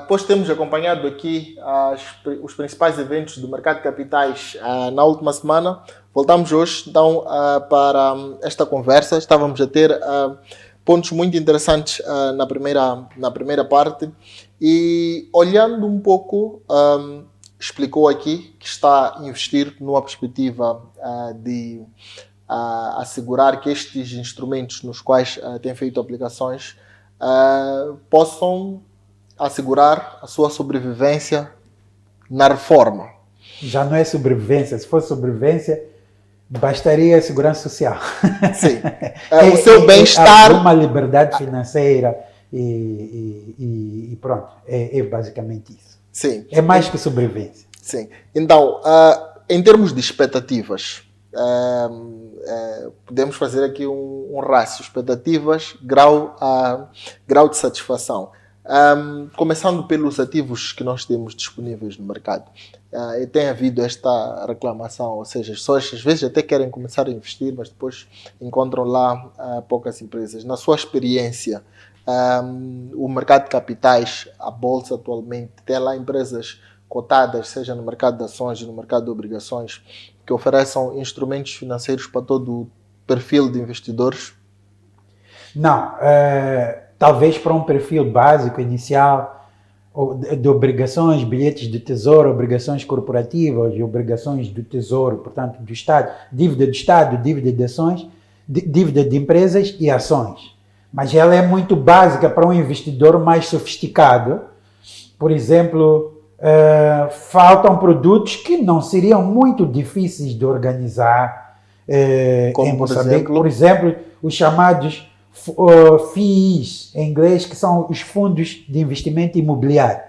Depois temos acompanhado aqui os principais eventos do mercado de capitais na última semana. Voltamos hoje então para esta conversa. Estávamos a ter pontos muito interessantes na primeira parte e olhando um pouco, explicou aqui que está a investir numa perspectiva de assegurar que estes instrumentos nos quais tem feito aplicações possam assegurar a sua sobrevivência na reforma. Já não é sobrevivência. Se fosse sobrevivência, bastaria a segurança social. Sim. O seu bem-estar. Uma liberdade financeira e pronto. É basicamente isso. Sim. É mais que sobrevivência. Sim. Então, em termos de expectativas, podemos fazer aqui um rácio. Expectativas, grau de satisfação. Começando pelos ativos que nós temos disponíveis no mercado. Tem havido esta reclamação, ou seja, as pessoas às vezes até querem começar a investir, mas depois encontram lá poucas empresas. Na sua experiência, o mercado de capitais, a bolsa atualmente, tem lá empresas cotadas, seja no mercado de ações e no mercado de obrigações, que ofereçam instrumentos financeiros para todo o perfil de investidores? Não. Talvez para um perfil básico, inicial, de obrigações, bilhetes de tesouro, obrigações corporativas e obrigações do tesouro, portanto, do Estado, dívida do Estado, dívida de ações, dívida de empresas e ações. Mas ela é muito básica para um investidor mais sofisticado. Por exemplo, faltam produtos que não seriam muito difíceis de organizar em Moçambique. Por exemplo, os chamados FIIs, em inglês, que são os fundos de investimento imobiliário.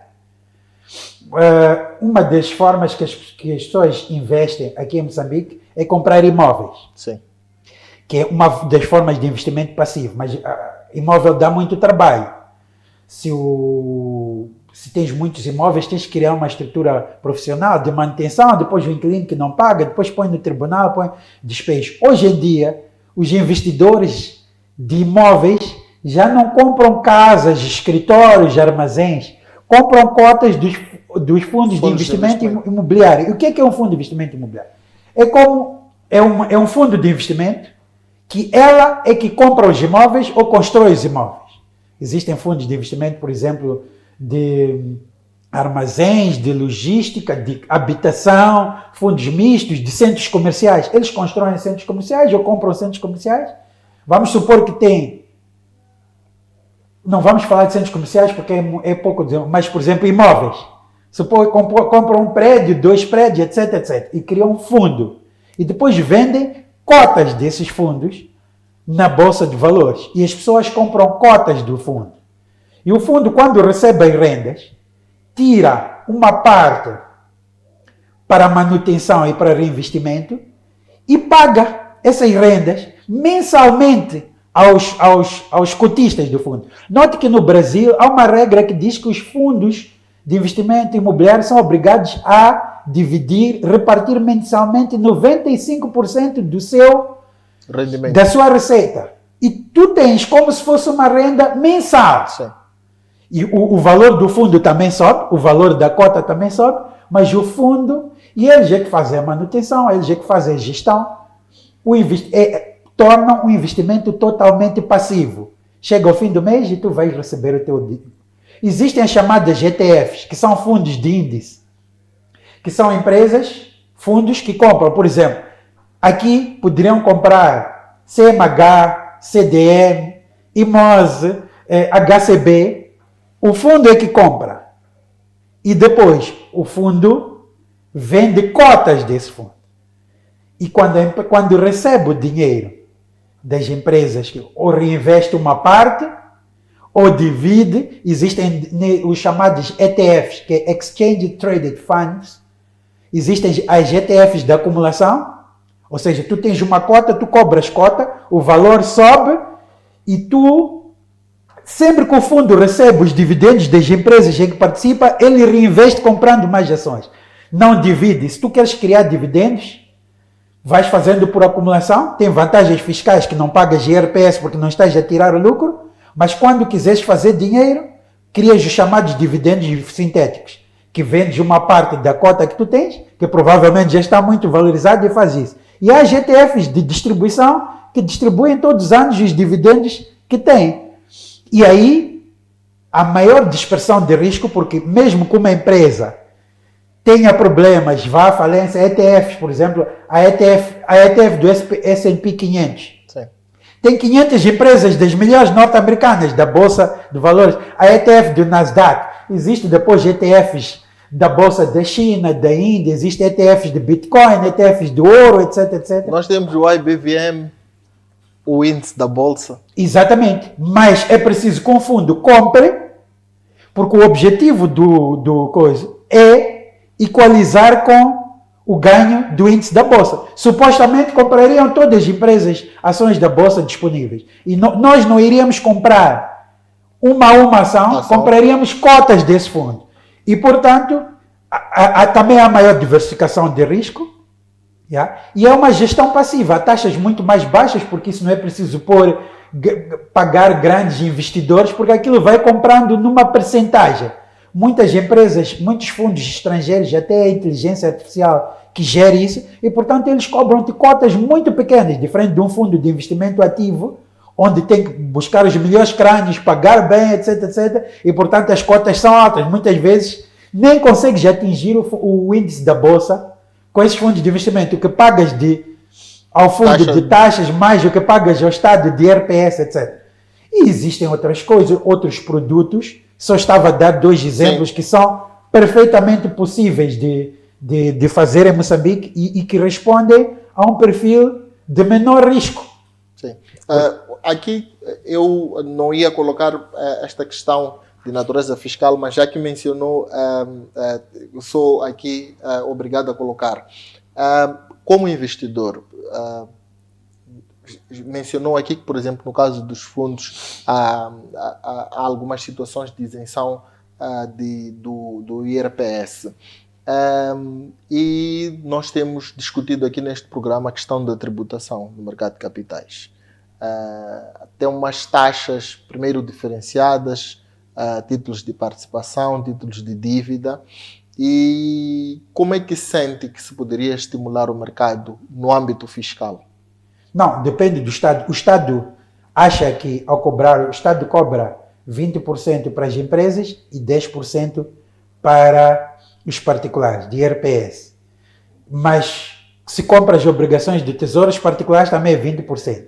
Uma das formas que as pessoas investem aqui em Moçambique é comprar imóveis. Sim. Que é uma das formas de investimento passivo, mas imóvel dá muito trabalho. Se tens muitos imóveis, tens que criar uma estrutura profissional de manutenção, depois o inquilino que não paga, depois põe no tribunal, põe despejo. Hoje em dia, os investidores de imóveis já não compram casas, escritórios, armazéns, compram cotas dos fundos de investimento imobiliário. E o que é um fundo de investimento imobiliário? É um fundo de investimento que ela é que compra os imóveis ou constrói os imóveis. Existem fundos de investimento, por exemplo, de armazéns, de logística, de habitação, fundos mistos, de centros comerciais. Eles constroem centros comerciais ou compram centros comerciais. Vamos supor que tem... Não vamos falar de centros comerciais porque é pouco, mas, por exemplo, imóveis. Supor que compram um prédio, 2 prédios, etc, etc. E criam um fundo. E depois vendem cotas desses fundos na Bolsa de Valores. E as pessoas compram cotas do fundo. E o fundo, quando recebe as rendas, tira uma parte para manutenção e para reinvestimento e paga essas rendas mensalmente aos cotistas do fundo. Note que no Brasil há uma regra que diz que os fundos de investimento imobiliário são obrigados a repartir mensalmente 95% do seu rendimento, da sua receita. E tu tens como se fosse uma renda mensal. Sim. E o valor do fundo também sobe, o valor da cota também sobe, mas o fundo, e eles é que fazem a manutenção, eles é que fazem a gestão, tornam um investimento totalmente passivo. Chega ao fim do mês e tu vais receber o teu dinheiro. Existem as chamadas GTFs, que são fundos de índice, que são empresas, fundos que compram, por exemplo, aqui poderiam comprar CMH, CDM, IMOSE, HCB. O fundo é que compra. E depois o fundo vende cotas desse fundo. E quando recebe o dinheiro das empresas, ou reinveste uma parte, ou divide. Existem os chamados ETFs, que é Exchange Traded Funds. Existem as ETFs de acumulação, ou seja, tu tens uma cota, tu cobras cota, o valor sobe e tu, sempre que o fundo recebe os dividendos das empresas em que participa, ele reinveste comprando mais ações. Não divide. Se tu queres criar dividendos, vais fazendo por acumulação, tem vantagens fiscais que não pagas IRPS porque não estás a tirar o lucro, mas quando quiseres fazer dinheiro, crias os chamados dividendos sintéticos, que vendes uma parte da cota que tu tens, que provavelmente já está muito valorizado e faz isso. E há GTFs de distribuição que distribuem todos os anos os dividendos que têm. E aí, a maior dispersão de risco, porque mesmo que uma empresa tenha problemas, vá à falência, ETFs, por exemplo, a ETF do S&P 500. Sim. Tem 500 empresas das melhores norte-americanas da Bolsa de Valores. A ETF do Nasdaq. Existe depois ETFs da Bolsa da China, da Índia, existem ETFs de Bitcoin, ETFs de ouro, etc, etc. Nós temos o IBVM, o índice da Bolsa. Exatamente. Mas é preciso que um fundo compre, porque o objetivo do coisa é equalizar com o ganho do índice da Bolsa. Supostamente comprariam todas as empresas ações da Bolsa disponíveis. E nós não iríamos comprar uma ação, compraríamos cotas desse fundo. E, portanto, também há maior diversificação de risco. Yeah? E é uma gestão passiva. Há taxas muito mais baixas, porque isso não é preciso pagar grandes investidores, porque aquilo vai comprando numa percentagem. Muitas empresas, muitos fundos estrangeiros, até a inteligência artificial que gere isso, e portanto eles cobram-te cotas muito pequenas, diferente de um fundo de investimento ativo, onde tem que buscar os melhores crânios, pagar bem, etc, etc, e portanto as cotas são altas. Muitas vezes nem consegues atingir o índice da Bolsa com esses fundos de investimento. O que pagas ao fundo de taxas, mais o que pagas ao Estado de IRPS, etc. E existem outras coisas, outros produtos. Só estava a dar 2 exemplos, sim, que são perfeitamente possíveis de fazer em Moçambique e que respondem a um perfil de menor risco. Sim. Aqui eu não ia colocar esta questão de natureza fiscal, mas já que mencionou, eu sou aqui obrigado a colocar. Como investidor, mencionou aqui que, por exemplo, no caso dos fundos, há algumas situações de isenção do IRPS. E nós temos discutido aqui neste programa a questão da tributação no mercado de capitais. Tem umas taxas, primeiro diferenciadas, títulos de participação, títulos de dívida. E como é que sente que se poderia estimular o mercado no âmbito fiscal? Não, depende do Estado. O Estado acha que ao cobrar, o Estado cobra 20% para as empresas e 10% para os particulares, de IRPS. Mas se compra as obrigações de tesouros particulares também é 20%.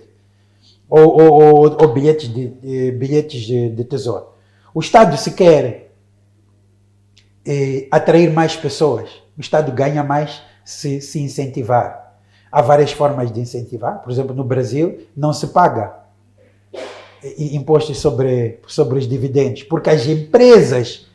Ou bilhetes de tesouro. O Estado, se quer atrair mais pessoas, o Estado ganha mais se incentivar. Há várias formas de incentivar. Por exemplo, no Brasil não se paga impostos sobre os dividendos, porque as empresas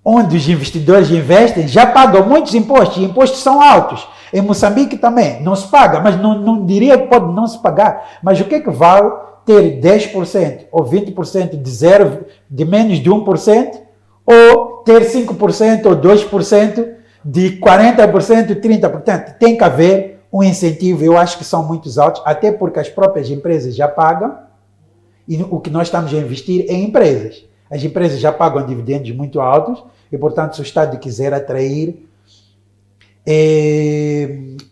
onde os investidores investem já pagam muitos impostos, e impostos são altos. Em Moçambique também não se paga, mas não diria que pode não se pagar. Mas o que é que vale ter 10% ou 20% de menos de 1%, ou ter 5% ou 2% de 40%, 30%? Tem que haver um incentivo. Eu acho que são muito altos, até porque as próprias empresas já pagam, e o que nós estamos a investir é em empresas. As empresas já pagam dividendos muito altos, e portanto, se o Estado quiser atrair,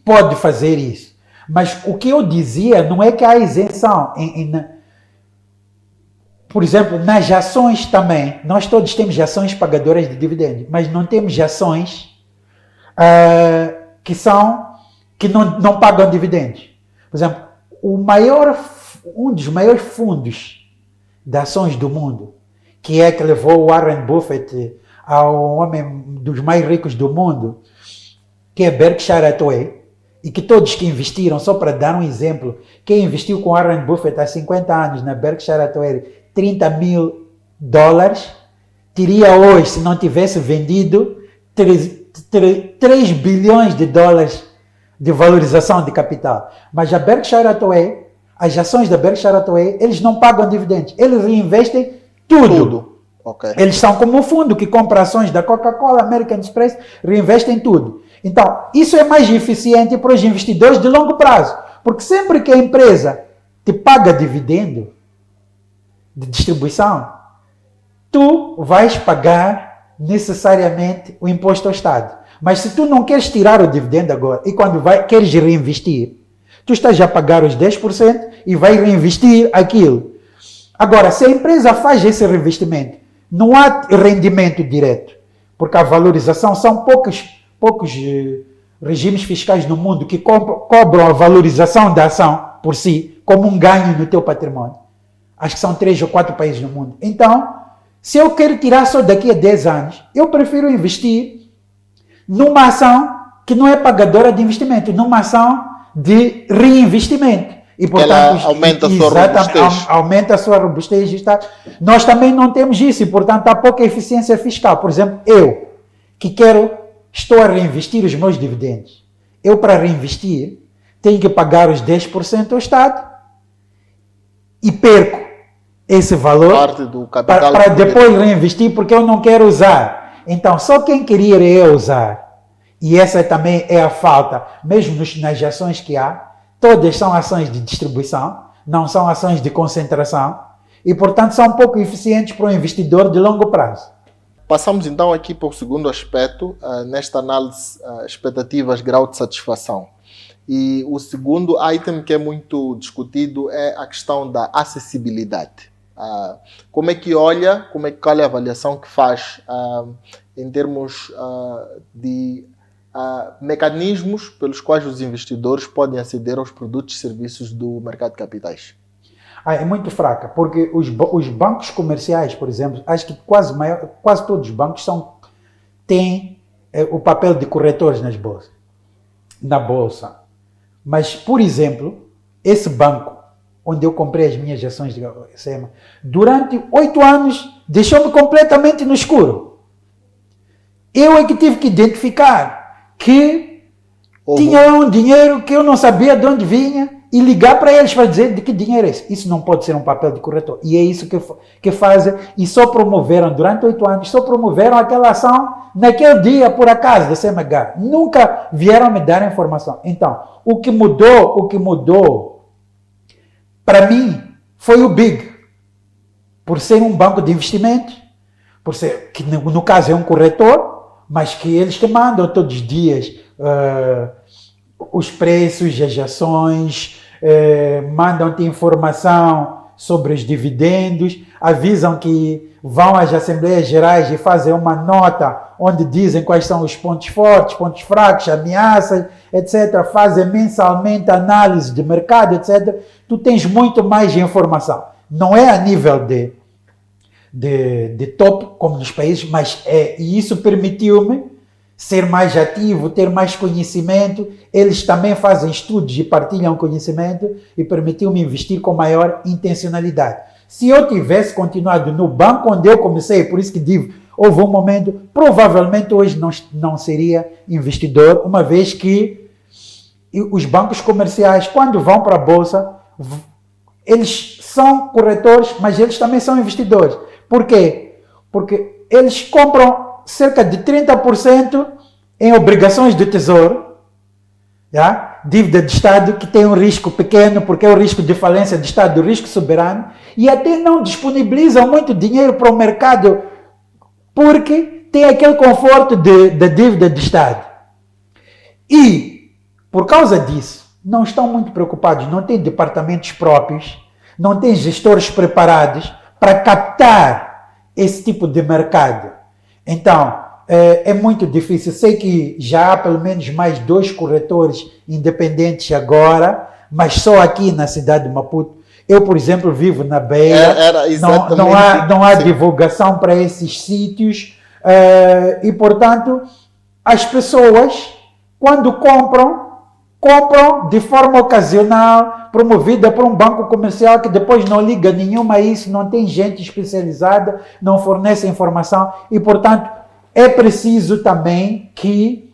pode fazer isso. Mas o que eu dizia não é que há isenção. Por exemplo, nas ações também, nós todos temos ações pagadoras de dividendos, mas não temos ações que não pagam dividendos. Por exemplo, um dos maiores fundos de ações do mundo, que é que levou Warren Buffett ao homem dos mais ricos do mundo, que é Berkshire Hathaway, e que todos que investiram, só para dar um exemplo, quem investiu com Warren Buffett há 50 anos na Berkshire Hathaway, 30 mil dólares, teria hoje, se não tivesse vendido, 3 bilhões de dólares de valorização de capital. Mas a Berkshire Hathaway, as ações da Berkshire Hathaway, eles não pagam dividendos, eles reinvestem tudo. Okay. Eles são como um fundo que compra ações da Coca-Cola, American Express, reinvestem tudo. Então, isso é mais eficiente para os investidores de longo prazo, porque sempre que a empresa te paga dividendo de distribuição, tu vais pagar necessariamente o imposto ao Estado. Mas se tu não queres tirar o dividendo agora e quando queres reinvestir, tu estás a pagar os 10% e vai reinvestir aquilo. Agora, se a empresa faz esse reinvestimento, não há rendimento direto, porque a valorização são poucos regimes fiscais no mundo que cobram a valorização da ação por si como um ganho no teu patrimônio. Acho que são 3 ou 4 países no mundo. Então, se eu quero tirar só daqui a 10 anos, eu prefiro investir numa ação que não é pagadora de investimento, numa ação de reinvestimento. E, portanto, ela aumenta a sua robustez. Aumenta a sua robustez. Está. Nós também não temos isso e, portanto, há pouca eficiência fiscal. Por exemplo, eu, que estou a reinvestir os meus dividendos. Eu, para reinvestir, tenho que pagar os 10% ao Estado e perco esse valor parte do capital para depois reinvestir, porque eu não quero usar. Então, só quem queria é usar. E essa também é a falta, mesmo nas ações que há, todas são ações de distribuição, não são ações de concentração, e, portanto, são pouco eficientes para o investidor de longo prazo. Passamos então aqui para o segundo aspecto, nesta análise, expectativas, grau de satisfação. E o segundo item que é muito discutido é a questão da acessibilidade. Como é que olha, qual é a avaliação que faz em termos de mecanismos pelos quais os investidores podem aceder aos produtos e serviços do mercado de capitais? É muito fraca, porque os bancos comerciais, por exemplo, acho que quase todos os bancos têm o papel de corretores na bolsa. Mas, por exemplo, esse banco, onde eu comprei as minhas ações de SEMA, durante 8 anos deixou-me completamente no escuro. Eu é que tive que identificar que tinha um dinheiro que eu não sabia de onde vinha e ligar para eles para dizer de que dinheiro é esse. Isso não pode ser um papel de corretor. E é isso que fazem. E só promoveram, durante 8 anos, só promoveram aquela ação naquele dia, por acaso, da CMH. Nunca vieram me dar informação. Então, o que mudou para mim foi o BIG. Por ser um banco de investimento, por ser, que no caso é um corretor, mas que eles te mandam todos os dias os preços, as ações, mandam-te informação sobre os dividendos, avisam que vão às Assembleias Gerais e fazem uma nota onde dizem quais são os pontos fortes, pontos fracos, ameaças, etc. Fazem mensalmente análise de mercado, etc. Tu tens muito mais informação. Não é a nível de top, como nos países, mas e isso permitiu-me ser mais ativo, ter mais conhecimento. Eles também fazem estudos e partilham conhecimento e permitiu-me investir com maior intencionalidade. Se eu tivesse continuado no banco onde eu comecei, por isso que digo, houve um momento, provavelmente hoje não seria investidor, uma vez que os bancos comerciais, quando vão para a bolsa, eles são corretores, mas eles também são investidores. Por quê? Porque eles compram cerca de 30% em obrigações do Tesouro, dívida de Estado, que tem um risco pequeno, porque é o risco de falência do Estado, o risco soberano, e até não disponibilizam muito dinheiro para o mercado, porque tem aquele conforto da dívida de Estado. E, por causa disso, não estão muito preocupados, não têm departamentos próprios, não têm gestores preparados para captar esse tipo de mercado. Então, é muito difícil. Sei que já há pelo menos mais 2 corretores independentes agora, mas só aqui na cidade de Maputo. Eu, por exemplo, vivo na Beira, não há divulgação para esses sítios e, portanto, as pessoas, quando compram de forma ocasional, promovida por um banco comercial que depois não liga nenhuma a isso, não tem gente especializada, não fornece informação e, portanto, é preciso também que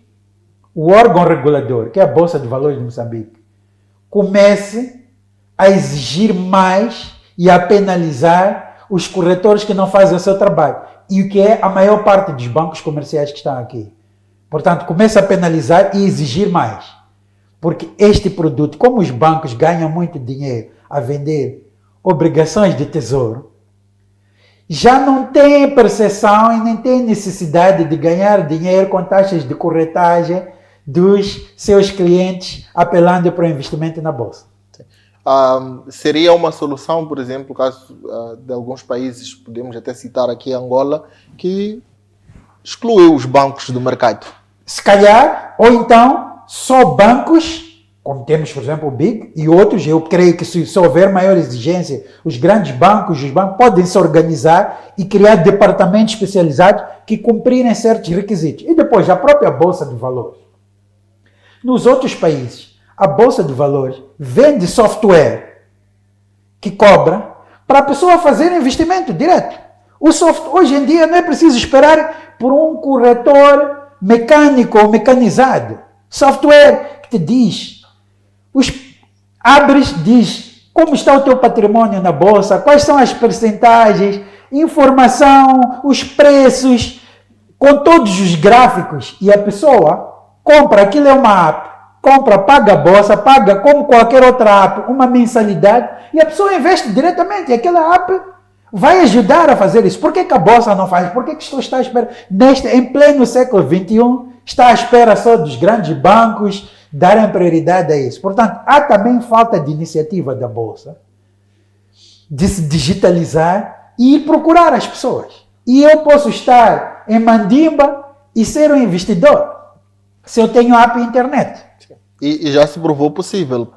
o órgão regulador, que é a Bolsa de Valores de Moçambique, comece a exigir mais e a penalizar os corretores que não fazem o seu trabalho. E o que é a maior parte dos bancos comerciais que estão aqui. Portanto, comece a penalizar e exigir mais. Porque este produto, como os bancos ganham muito dinheiro a vender obrigações de tesouro, já não tem percepção e nem tem necessidade de ganhar dinheiro com taxas de corretagem dos seus clientes apelando para o investimento na bolsa. Seria uma solução, por exemplo, caso de alguns países, podemos até citar aqui Angola, que excluiu os bancos do mercado. Se calhar, ou então, só bancos, como temos, por exemplo, o BIG e outros, eu creio que se houver maior exigência, os grandes bancos, os bancos podem se organizar e criar departamentos especializados que cumprirem certos requisitos. E depois, a própria Bolsa de Valores. Nos outros países, a Bolsa de Valores vende software que cobra para a pessoa fazer investimento direto. Hoje em dia não é preciso esperar por um corretor mecânico ou mecanizado. Software que te diz, diz como está o teu patrimônio na bolsa, quais são as percentagens, informação, os preços, com todos os gráficos. E a pessoa compra, aquilo é uma app, compra, paga a bolsa, paga como qualquer outra app, uma mensalidade, e a pessoa investe diretamente. E aquela app vai ajudar a fazer isso. Por que a bolsa não faz? Por que isto está à espera? Em pleno século XXI, está à espera só dos grandes bancos darem prioridade a isso. Portanto, há também falta de iniciativa da bolsa de se digitalizar e ir procurar as pessoas. E eu posso estar em Mandimba e ser um investidor se eu tenho app e internet. E já se provou possível.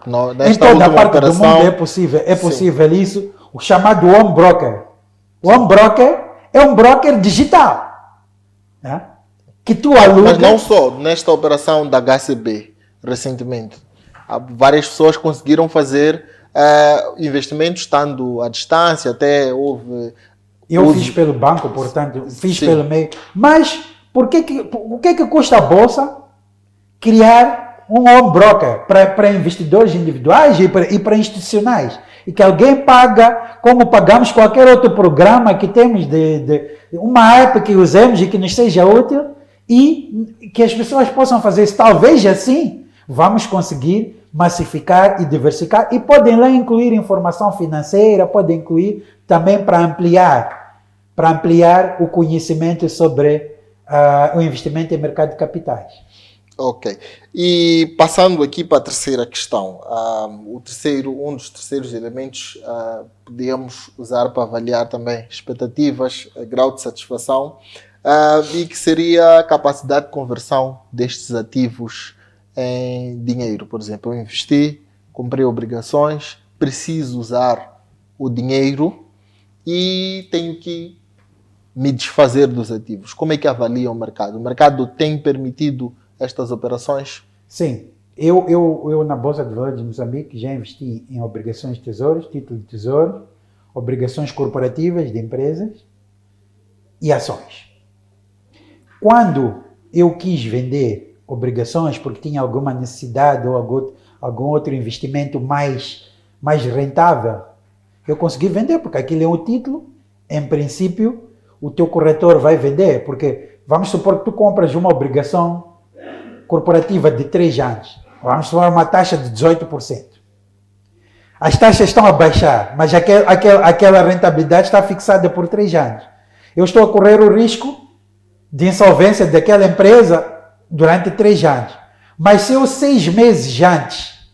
Em toda a parte do mundo é possível. É possível isso. O chamado home broker. O home broker é um broker digital. Né? Que tu aluga. Mas não só. Nesta operação da HCB, recentemente, várias pessoas conseguiram fazer investimentos estando à distância. Até houve... Eu fiz pelo banco, portanto, fiz pelo meio. Mas o que custa a bolsa criar um home broker para investidores individuais e para institucionais? E que alguém paga, como pagamos qualquer outro programa que temos de uma app que usemos e que nos seja útil e que as pessoas possam fazer isso. Talvez assim vamos conseguir massificar e diversificar e podem lá incluir informação financeira, podem incluir também para ampliar o conhecimento sobre o investimento em mercado de capitais. Ok. E passando aqui para a terceira questão, um dos terceiros elementos podemos usar para avaliar também expectativas, grau de satisfação, e que seria a capacidade de conversão destes ativos em dinheiro. Por exemplo, eu investi, comprei obrigações, preciso usar o dinheiro e tenho que me desfazer dos ativos. Como é que avalia o mercado? O mercado tem permitido estas operações? Sim. Eu na Bolsa de Valores de Moçambique já investi em obrigações de tesouros, título de tesouro, obrigações corporativas de empresas e ações. Quando eu quis vender obrigações porque tinha alguma necessidade ou algum outro investimento mais rentável, eu consegui vender, porque aquilo é um título, em princípio, o teu corretor vai vender, porque vamos supor que tu compras uma obrigação corporativa de 3 anos, vamos tomar uma taxa de 18%. As taxas estão a baixar, mas aquela rentabilidade está fixada por 3 anos. Eu estou a correr o risco de insolvência daquela empresa durante 3 anos. Mas se eu 6 meses antes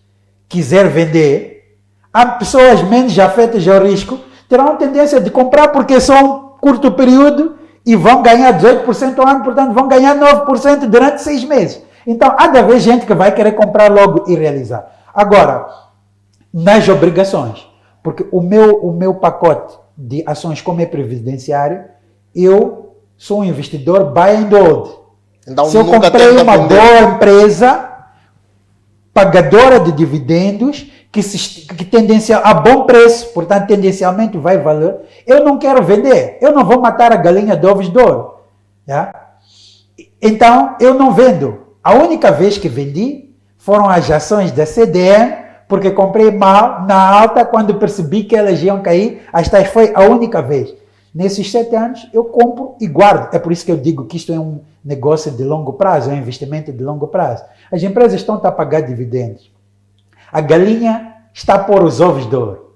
quiser vender, as pessoas menos afetas ao risco terão tendência de comprar porque são curto período e vão ganhar 18% ao ano, portanto vão ganhar 9% durante 6 meses. Então, há de haver gente que vai querer comprar logo e realizar. Agora, nas obrigações, porque o meu pacote de ações como é previdenciário, eu sou um investidor buy and hold. Então, se eu comprei uma boa empresa, pagadora de dividendos, que tendencial a bom preço, portanto tendencialmente vai valer, eu não quero vender, eu não vou matar a galinha de ovos de ouro. Já? Então eu não vendo. A única vez que vendi foram as ações da CDN, porque comprei mal na alta quando percebi que elas iam cair. Esta foi a única vez. Nesses 7 anos eu compro e guardo. É por isso que eu digo que isto é um negócio de longo prazo, é um investimento de longo prazo. As empresas estão a pagar dividendos. A galinha está a pôr os ovos de ouro.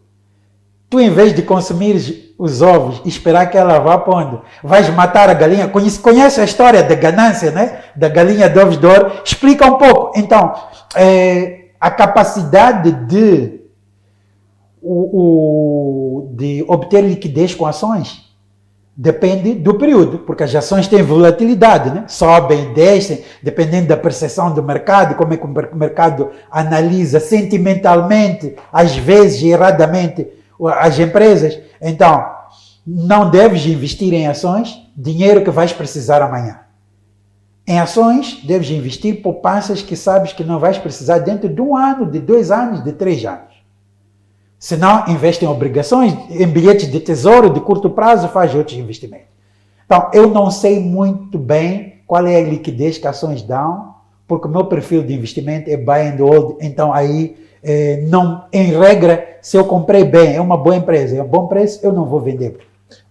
Tu, em vez de consumir os ovos e esperar que ela vá pondo, vais matar a galinha. Conhece a história da ganância, né? Da galinha de ovos de ouro? Explica um pouco. Então, a capacidade de obter liquidez com ações depende do período, porque as ações têm volatilidade, né? Sobem, descem, dependendo da percepção do mercado, como é que o mercado analisa sentimentalmente, às vezes erradamente, as empresas. Então, não deves investir em ações dinheiro que vais precisar amanhã. Em ações, deves investir poupanças que sabes que não vais precisar dentro de 1 ano, de 2 anos, de 3 anos. Se não, investe em obrigações, em bilhetes de tesouro de curto prazo, faz outros investimentos. Então, eu não sei muito bem qual é a liquidez que ações dão, porque o meu perfil de investimento é buy and hold. Então, aí, não, em regra, se eu comprei bem, é uma boa empresa, é um bom preço, eu não vou vender.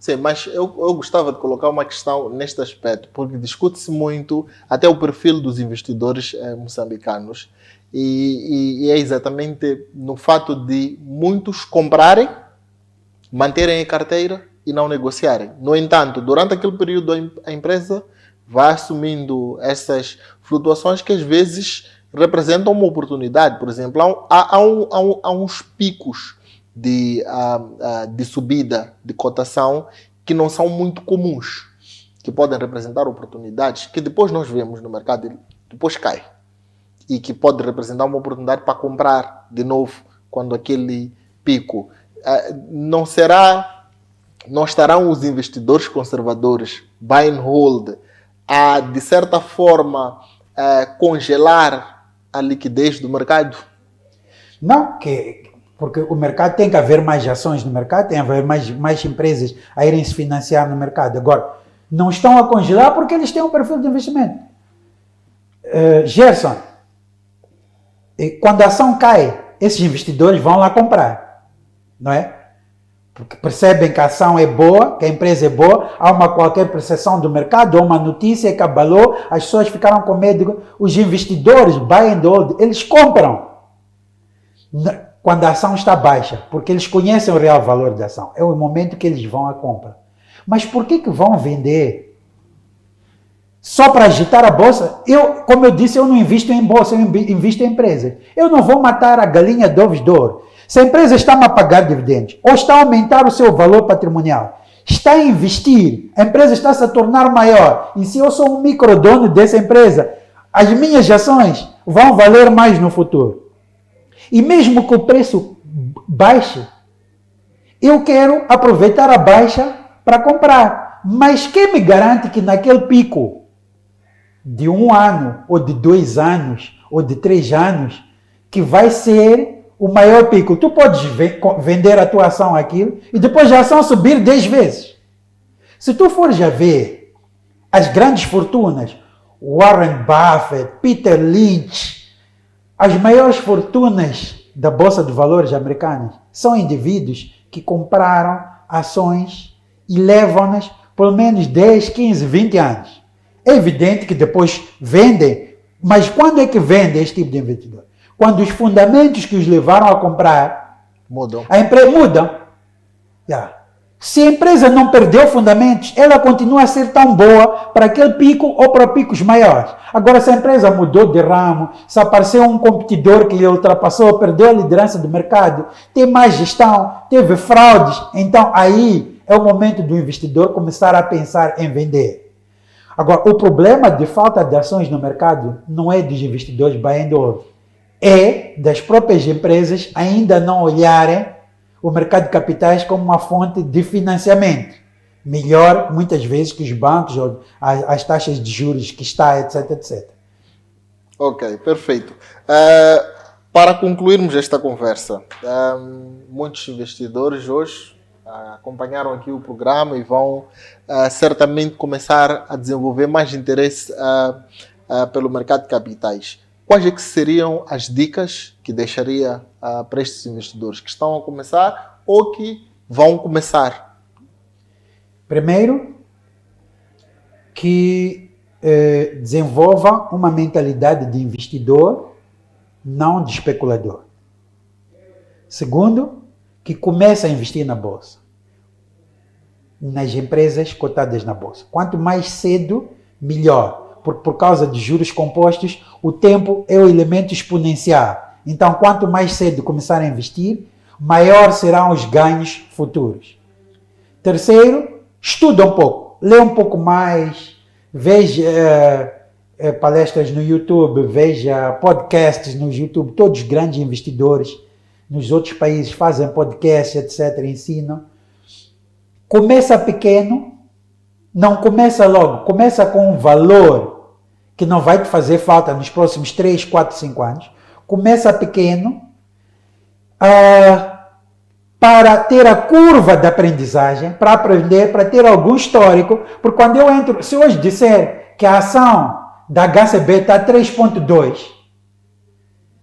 Sim, mas eu gostava de colocar uma questão neste aspecto, porque discute-se muito até o perfil dos investidores moçambicanos. E é exatamente no fato de muitos comprarem, manterem a carteira e não negociarem. No entanto, durante aquele período a empresa vai assumindo essas flutuações que às vezes representam uma oportunidade. Por exemplo, há uns picos de subida de cotação que não são muito comuns, que podem representar oportunidades que depois nós vemos no mercado e depois cai. E que pode representar uma oportunidade para comprar de novo quando aquele pico. Não estarão os investidores conservadores, buy and hold, a de certa forma congelar a liquidez do mercado? Não, porque o mercado tem que haver mais ações no mercado, tem que haver mais empresas a irem se financiar no mercado. Agora, não estão a congelar porque eles têm um perfil de investimento. Gerson, quando a ação cai, esses investidores vão lá comprar, não é? Porque percebem que a ação é boa, que a empresa é boa, há uma qualquer percepção do mercado, ou uma notícia que abalou, as pessoas ficaram com medo. Os investidores, buy and hold, eles compram quando a ação está baixa, porque eles conhecem o real valor da ação. É o momento que eles vão à compra. Mas por que vão vender? Só para agitar a bolsa? Como eu disse, eu não invisto em bolsa, eu invisto em empresas. Eu não vou matar a galinha de ovos de ouro. Se a empresa está a pagar dividendos, ou está a aumentar o seu valor patrimonial, está a investir, a empresa está a se tornar maior, e se eu sou um microdono dessa empresa, as minhas ações vão valer mais no futuro. E mesmo que o preço baixe, eu quero aproveitar a baixa para comprar. Mas quem me garante que naquele pico de 1 ano, ou de 2 anos, ou de 3 anos, que vai ser o maior pico? Tu podes vender a tua ação aquilo e depois a ação subir 10 vezes. Se tu fores a ver as grandes fortunas, Warren Buffett, Peter Lynch, as maiores fortunas da Bolsa de Valores americana são indivíduos que compraram ações e levam-nas por menos 10, 15, 20 anos. É evidente que depois vendem, mas quando é que vende este tipo de investidor? Quando os fundamentos que os levaram a comprar mudam. A empresa muda. Se a empresa não perdeu fundamentos, ela continua a ser tão boa para aquele pico ou para picos maiores. Agora, se a empresa mudou de ramo, se apareceu um competidor que lhe ultrapassou, perdeu a liderança do mercado, tem mais gestão, teve fraudes, então aí é o momento do investidor começar a pensar em vender. Agora, o problema de falta de ações no mercado não é dos investidores buy and hold, é das próprias empresas ainda não olharem o mercado de capitais como uma fonte de financiamento. Melhor, muitas vezes, que os bancos, ou as taxas de juros que está, etc, etc. Ok, perfeito. Para concluirmos esta conversa, muitos investidores hoje acompanharam aqui o programa e vão certamente começar a desenvolver mais interesse pelo mercado de capitais. Quais é que seriam as dicas que deixaria para estes investidores que estão a começar ou que vão começar? Primeiro, que desenvolva uma mentalidade de investidor, não de especulador. Segundo, que comece a investir na bolsa, nas empresas cotadas na bolsa. Quanto mais cedo, melhor. Por causa de juros compostos, o tempo é o elemento exponencial. Então, quanto mais cedo começar a investir, maior serão os ganhos futuros. Terceiro, estuda um pouco, lê um pouco mais, veja palestras no YouTube, veja podcasts no YouTube. Todos os grandes investidores nos outros países fazem podcasts, etc., ensinam. Começa pequeno, não começa logo, começa com um valor que não vai te fazer falta nos próximos 3, 4, 5 anos. Começa pequeno para ter a curva de aprendizagem, para aprender, para ter algum histórico, porque quando eu entro, se hoje disser que a ação da HCB está 3,2,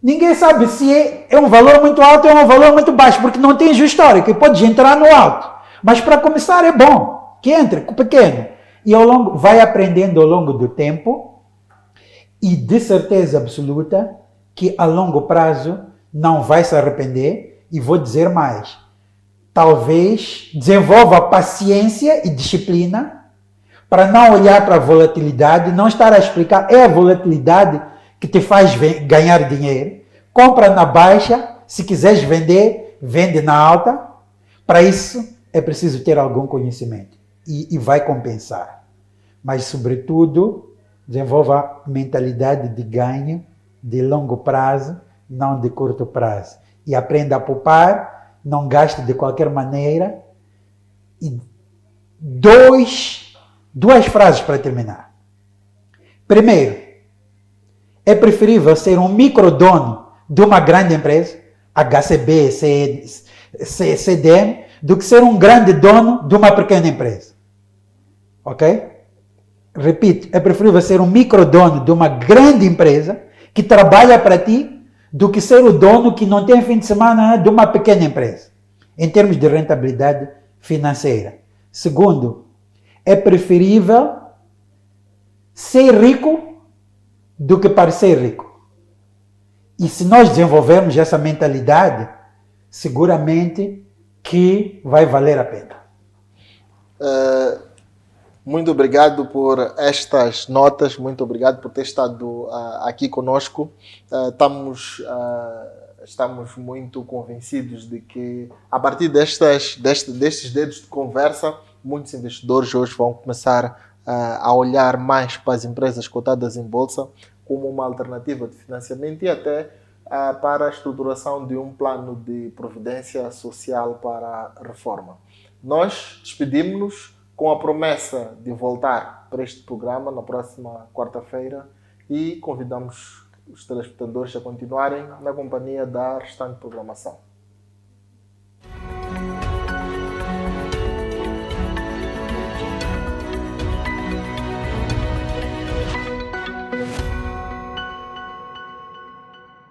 ninguém sabe se é um valor muito alto ou é um valor muito baixo, porque não tem histórico e pode entrar no alto. Mas para começar é bom que entre pequeno e vai aprendendo ao longo do tempo e de certeza absoluta que a longo prazo não vai se arrepender. E vou dizer mais, talvez desenvolva paciência e disciplina para não olhar para a volatilidade, não estar a explicar, é a volatilidade que te faz ganhar dinheiro. Compra na baixa, se quiseres vender, vende na alta. Para isso é preciso ter algum conhecimento e vai compensar. Mas, sobretudo, desenvolva mentalidade de ganho de longo prazo, não de curto prazo. E aprenda a poupar, não gaste de qualquer maneira. E duas frases para terminar. Primeiro, é preferível ser um microdono de uma grande empresa, HCB, CDM, do que ser um grande dono de uma pequena empresa. Ok? Repito, é preferível ser um microdono de uma grande empresa que trabalha para ti do que ser o dono que não tem fim de semana de uma pequena empresa, em termos de rentabilidade financeira. Segundo, é preferível ser rico do que parecer rico. E se nós desenvolvermos essa mentalidade, seguramente que vai valer a pena. Muito obrigado por estas notas, muito obrigado por ter estado aqui conosco. Estamos muito convencidos de que, a partir destes dedos de conversa, muitos investidores hoje vão começar a olhar mais para as empresas cotadas em bolsa como uma alternativa de financiamento e até para a estruturação de um plano de providência social para a reforma. Nós despedimos-nos com a promessa de voltar para este programa na próxima quarta-feira e convidamos os telespectadores a continuarem na companhia da restante programação.